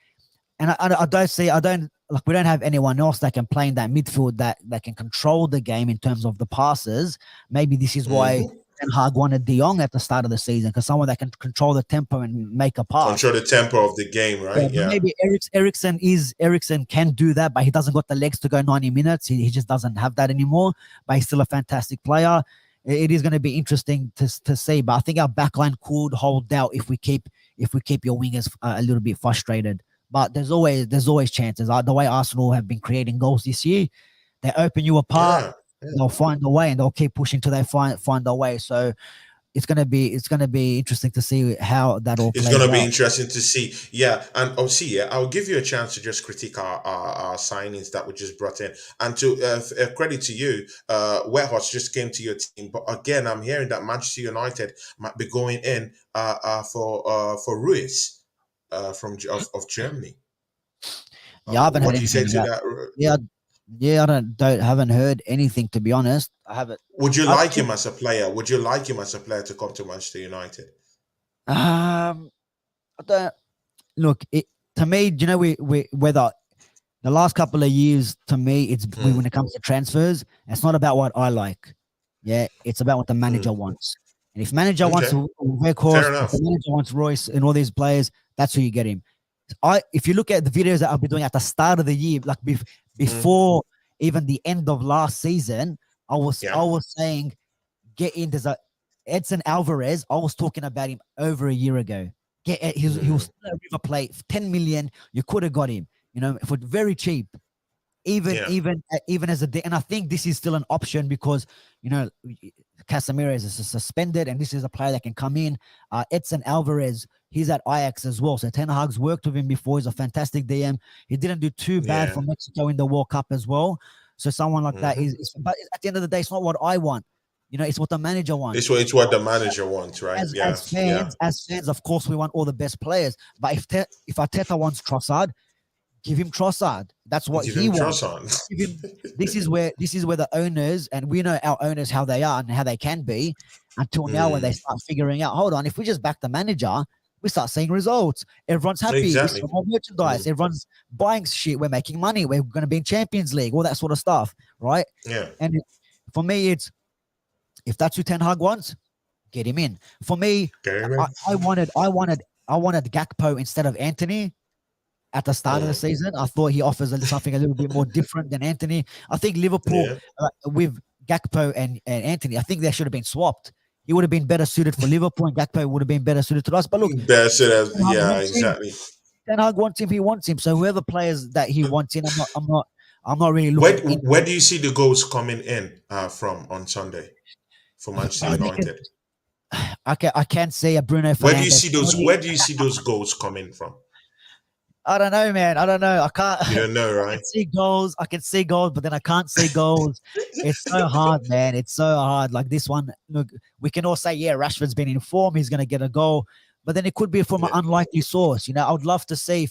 [SPEAKER 2] and I don't like we don't have anyone else that can play in that midfield that can control the game in terms of the passes. Maybe this is why
[SPEAKER 1] Hmm.
[SPEAKER 2] Ten Hag wanted De Jong at the start of the season, because someone that can control the tempo and make a pass.
[SPEAKER 1] Control the tempo of the game,
[SPEAKER 2] Yeah,
[SPEAKER 1] right?
[SPEAKER 2] but
[SPEAKER 1] Yeah.
[SPEAKER 2] maybe Ericsson can do that, but he doesn't got the legs to go 90 minutes. He just doesn't have that anymore. But he's still a fantastic player. It is going to be interesting to see. But I think our backline could hold out if we keep your wingers a little bit frustrated. But there's always chances. The way Arsenal have been creating goals this year, they open you apart.
[SPEAKER 1] Yeah. Yeah.
[SPEAKER 2] They'll find a way, and they'll keep pushing till they find a way. So it's gonna be interesting to see how that all
[SPEAKER 1] It's
[SPEAKER 2] plays
[SPEAKER 1] gonna be
[SPEAKER 2] out.
[SPEAKER 1] interesting to see. Yeah, and yeah, I'll give you a chance to just critique our signings that we just brought in, and to credit to you, Wet just came to your team. But again, I'm hearing that Manchester United might be going in for Ruiz of Germany.
[SPEAKER 2] Yeah, I haven't
[SPEAKER 1] What
[SPEAKER 2] heard
[SPEAKER 1] do you say
[SPEAKER 2] anything
[SPEAKER 1] to
[SPEAKER 2] about.
[SPEAKER 1] that?
[SPEAKER 2] Yeah, yeah, I haven't heard anything, to be honest. I haven't.
[SPEAKER 1] Would you
[SPEAKER 2] I
[SPEAKER 1] like
[SPEAKER 2] think,
[SPEAKER 1] him as a player? Would you like him as a player to come to Manchester United?
[SPEAKER 2] I don't look. To me, do you know we whether the last couple of years, to me, when
[SPEAKER 1] Mm,
[SPEAKER 2] it comes to transfers, it's not about what I like. Yeah, it's about what the manager
[SPEAKER 1] mm.
[SPEAKER 2] wants. And if manager wants
[SPEAKER 1] Okay, fair
[SPEAKER 2] Weghorst, if the
[SPEAKER 1] enough.
[SPEAKER 2] manager wants Royce and all these players, that's who you get him. If you look at the videos that I've been doing at the start of the year, like
[SPEAKER 1] Mm,
[SPEAKER 2] before even the end of last season, I was
[SPEAKER 1] yeah.
[SPEAKER 2] I was saying get in. There's a Edson Alvarez. I was talking about him over a year ago. He was
[SPEAKER 1] Mm,
[SPEAKER 2] still a River Plate, 10 million. You could have got him, for very cheap. Even
[SPEAKER 1] yeah.
[SPEAKER 2] even even as and I think this is still an option because you know Casemiro is suspended, and this is a player that can come in. Edson Alvarez, he's at Ajax as well. So Ten Hag's worked with him before. He's a fantastic DM. He didn't do too bad
[SPEAKER 1] Yeah.
[SPEAKER 2] for Mexico in the World Cup as well. So someone like that
[SPEAKER 1] Hmm.
[SPEAKER 2] but at the end of the day, it's not what I want. It's what the manager wants.
[SPEAKER 1] It's what the manager wants, right?
[SPEAKER 2] As
[SPEAKER 1] Yeah.
[SPEAKER 2] as
[SPEAKER 1] Yeah.
[SPEAKER 2] fans, as fans, of course, we want all the best players. But if Arteta wants Trossard, give him Trossard. That's what
[SPEAKER 1] Give
[SPEAKER 2] he
[SPEAKER 1] him
[SPEAKER 2] wants.
[SPEAKER 1] trust on.
[SPEAKER 2] Give him. This is where the owners, and we know our owners how they are and how they can be. Until now, when they
[SPEAKER 1] Mm,
[SPEAKER 2] start figuring out, hold on, if we just back the manager, we start seeing results. Everyone's happy. We
[SPEAKER 1] exactly.
[SPEAKER 2] sell more merchandise.
[SPEAKER 1] Mm,
[SPEAKER 2] Everyone's buying shit. We're making money. We're going to be in Champions League. All that sort of stuff, right?
[SPEAKER 1] yeah.
[SPEAKER 2] And for me, it's if that's who Ten Hag wants, get him in. For me,
[SPEAKER 1] Okay,
[SPEAKER 2] I,
[SPEAKER 1] man.
[SPEAKER 2] I wanted I wanted I wanted Gakpo instead of Anthony at the start of the
[SPEAKER 1] Mm,
[SPEAKER 2] season. I thought he offers something a little bit more different than Anthony. I think Liverpool
[SPEAKER 1] yeah.
[SPEAKER 2] with Gakpo and Anthony, I think they should have been swapped. He would have been better suited for Liverpool, and Gakpo would have been better suited to us. But look,
[SPEAKER 1] That's it.
[SPEAKER 2] Ten Hag
[SPEAKER 1] Yeah.
[SPEAKER 2] wants him.
[SPEAKER 1] Exactly.
[SPEAKER 2] Ten Hag wants him. He wants him. So whoever players that he wants in, I'm not really
[SPEAKER 1] Where
[SPEAKER 2] looking in.
[SPEAKER 1] where do you see the goals coming in from on Sunday for Manchester
[SPEAKER 2] They can
[SPEAKER 1] United?
[SPEAKER 2] I can see a Bruno
[SPEAKER 1] Where do you
[SPEAKER 2] Fernandes
[SPEAKER 1] see those?
[SPEAKER 2] 40.
[SPEAKER 1] Where do you see those goals coming from?
[SPEAKER 2] I don't know, man. I don't know. I can't.
[SPEAKER 1] You don't know,
[SPEAKER 2] I can
[SPEAKER 1] right?
[SPEAKER 2] see goals. I can see goals, but then I can't see goals. It's so hard, man. It's so hard. Like this one, look, we can all say, yeah, Rashford's been in form. He's going to get a goal, but then it could be from an
[SPEAKER 1] Yeah.
[SPEAKER 2] unlikely source. I would love to see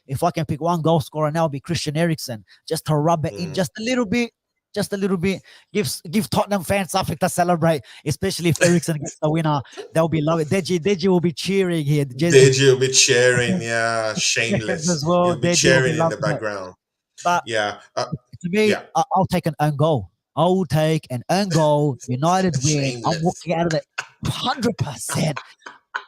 [SPEAKER 2] if I can pick one goal scorer now, it'll be Christian Eriksen, just to rub it in
[SPEAKER 1] Mm.
[SPEAKER 2] just a little bit. Just a little bit. Give Tottenham fans something to celebrate, especially if Eriksen gets the winner. They'll be loving. Deji will be cheering here.
[SPEAKER 1] Deji will be cheering, yeah, shameless.
[SPEAKER 2] As well.
[SPEAKER 1] He'll be
[SPEAKER 2] Deji will be
[SPEAKER 1] cheering in the
[SPEAKER 2] loving it.
[SPEAKER 1] background.
[SPEAKER 2] But
[SPEAKER 1] Yeah,
[SPEAKER 2] to me,
[SPEAKER 1] yeah,
[SPEAKER 2] I'll take an own goal. I will take an own goal. United win. I'm
[SPEAKER 1] shameless,
[SPEAKER 2] walking out of it 100%.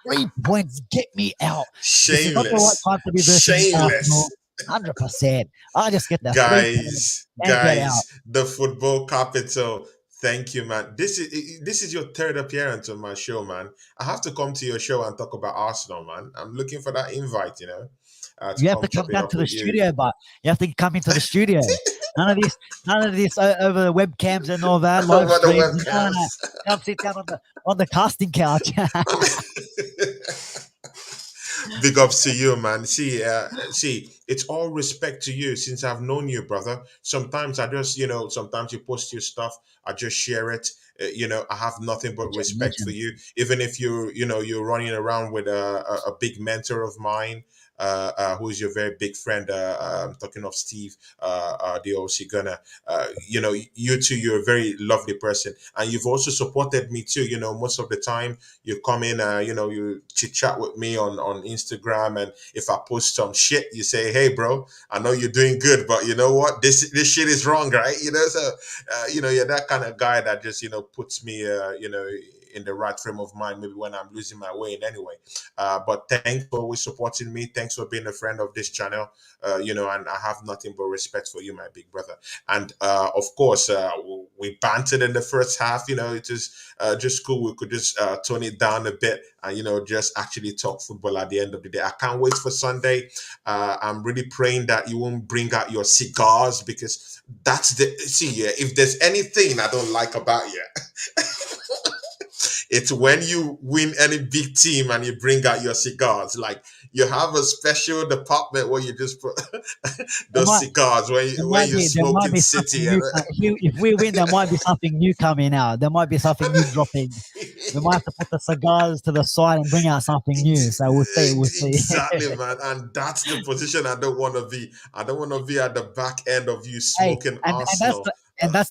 [SPEAKER 2] 3 points, get me out. This is not the right
[SPEAKER 1] shameless,
[SPEAKER 2] time to be versing
[SPEAKER 1] shameless.
[SPEAKER 2] Arsenal. 100%. I just get the 3 points
[SPEAKER 1] Guys,
[SPEAKER 2] and get out.
[SPEAKER 1] the football capital. Thank you, man. This is your third appearance on my show, man. I have to come to your show and talk about Arsenal, man. I'm looking for that invite, to
[SPEAKER 2] You have
[SPEAKER 1] come
[SPEAKER 2] to come
[SPEAKER 1] chop it
[SPEAKER 2] down
[SPEAKER 1] up
[SPEAKER 2] to the
[SPEAKER 1] with you.
[SPEAKER 2] studio, but you have to come into the studio. None of this over the webcams and all that live
[SPEAKER 1] Over the
[SPEAKER 2] streams. No, no, no.
[SPEAKER 1] webcams.
[SPEAKER 2] Come sit down on the casting couch.
[SPEAKER 1] Big ups to you, man. See, it's all respect to you since I've known you, brother. Sometimes I just, sometimes you post your stuff, I just share it. I have nothing but
[SPEAKER 2] Legend,
[SPEAKER 1] respect for
[SPEAKER 2] legend.
[SPEAKER 1] you. Even if you're running around with a big mentor of mine, who is your very big friend. Talking of Steve, the OC Gunner. You two, you're a very lovely person, and you've also supported me too. Most of the time you come in, you chit chat with me on Instagram, and if I post some shit, you say, "Hey, bro, I know you're doing good, but you know what? This shit is wrong, right?" So you're that kind of guy that just puts me, in the right frame of mind, maybe when I'm losing my way in any way. But thanks for always supporting me. Thanks for being a friend of this channel. And I have nothing but respect for you, my big brother. And of course, we bantered in the first half. It was just cool. We could just tone it down a bit and just actually talk football at the end of the day. I can't wait for Sunday. I'm really praying that you won't bring out your cigars, because that's yeah, if there's anything I don't like about you, it's when you win any big team and you bring out your cigars. Like, you have a special department where you just put
[SPEAKER 2] There
[SPEAKER 1] those
[SPEAKER 2] might
[SPEAKER 1] cigars when you
[SPEAKER 2] there
[SPEAKER 1] smoke
[SPEAKER 2] might
[SPEAKER 1] in
[SPEAKER 2] be something
[SPEAKER 1] city
[SPEAKER 2] new.
[SPEAKER 1] and
[SPEAKER 2] If we win, there might be something new coming out. There might be something new dropping. We might have to put the cigars to the side and bring out something new. So we'll see. We'll see.
[SPEAKER 1] Exactly, man. And that's the position I don't want to be. I don't want to be at the back end of you
[SPEAKER 2] Hey,
[SPEAKER 1] smoking
[SPEAKER 2] and that's
[SPEAKER 1] Arsenal.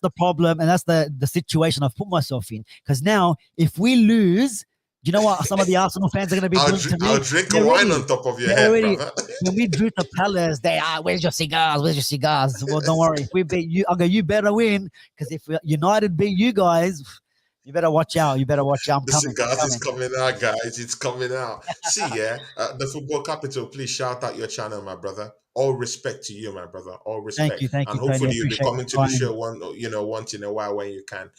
[SPEAKER 2] the problem, and that's the situation I've put myself in. Because now, if we lose, do you know what some of the Arsenal fans are going to be doing to
[SPEAKER 1] I'll
[SPEAKER 2] me?
[SPEAKER 1] drink a
[SPEAKER 2] They're
[SPEAKER 1] wine
[SPEAKER 2] already,
[SPEAKER 1] on top of your
[SPEAKER 2] they're
[SPEAKER 1] head,
[SPEAKER 2] already.
[SPEAKER 1] brother.
[SPEAKER 2] When we drew to Palace, they are. Where's your cigars? Where's your cigars? Well, don't worry. If we beat you, I go. You better win, because if United beat you guys, you better watch out. You better watch out. I'm
[SPEAKER 1] The
[SPEAKER 2] coming. I'm
[SPEAKER 1] cigars is
[SPEAKER 2] coming.
[SPEAKER 1] coming out, guys. It's coming out. See, yeah, the football capital. Please shout out your channel, my brother. All respect to you, my brother. All respect,
[SPEAKER 2] Thank
[SPEAKER 1] and
[SPEAKER 2] you, Tony. I
[SPEAKER 1] hopefully you'll be
[SPEAKER 2] appreciate the
[SPEAKER 1] coming to the
[SPEAKER 2] kind.
[SPEAKER 1] show once in a while when you can.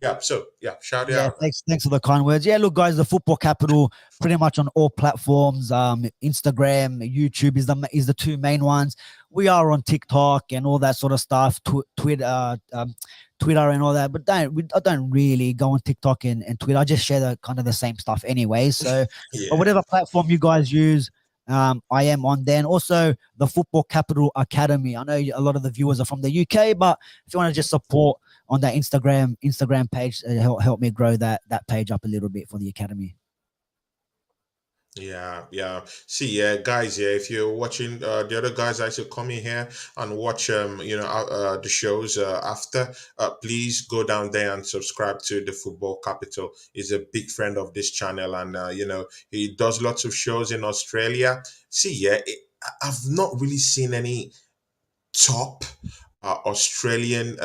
[SPEAKER 1] Yeah. So yeah, shout it
[SPEAKER 2] Yeah,
[SPEAKER 1] out, man.
[SPEAKER 2] thanks for the kind words. Yeah, look, guys, the football capital pretty much on all platforms. Instagram, YouTube is the two main ones. We are on TikTok and all that sort of stuff. Twitter and all that, but I don't really go on TikTok and Twitter. I just share the kind of the same stuff anyway. So, but
[SPEAKER 1] Yeah.
[SPEAKER 2] whatever platform you guys use, I am on there. And also the Football Capital Academy. I know a lot of the viewers are from the UK, but if you want to just support on that Instagram page, help me grow that page up a little bit for the academy.
[SPEAKER 1] Yeah, yeah. See, yeah, guys, yeah, if you're watching the other guys actually come in here and watch the shows after, please go down there and subscribe to the Football Capital. He's a big friend of this channel, and he does lots of shows in Australia. See, yeah, I've not really seen any top Australian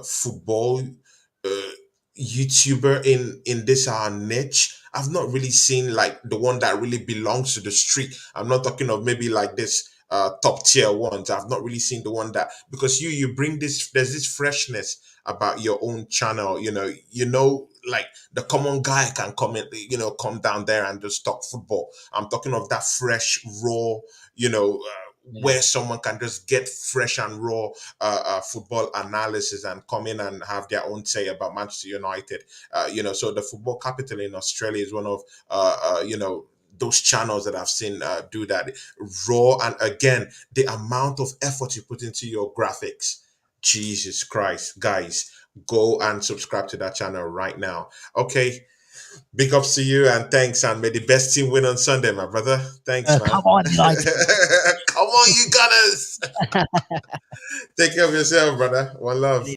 [SPEAKER 1] football uh, YouTuber in this niche. I've not really seen like the one that really belongs to the street. I'm not talking of maybe like this top tier ones. I've not really seen the one that, because you bring this, there's this freshness about your own channel. Like the common guy can come in, come down there and just talk football. I'm talking of that fresh, raw, you know.
[SPEAKER 2] Yeah.
[SPEAKER 1] where someone can just get fresh and raw football analysis and come in and have their own say about Manchester United. So the football capital in Australia is one of those channels that I've seen do that raw. And again, the amount of effort you put into your graphics, Jesus Christ, guys, go and subscribe to that channel right now. Okay, big ups to you and thanks, and may the best team win on Sunday, my brother. Thanks, man.
[SPEAKER 2] Come on, United.
[SPEAKER 1] Come on, you gunners. Take care of yourself, brother. One love.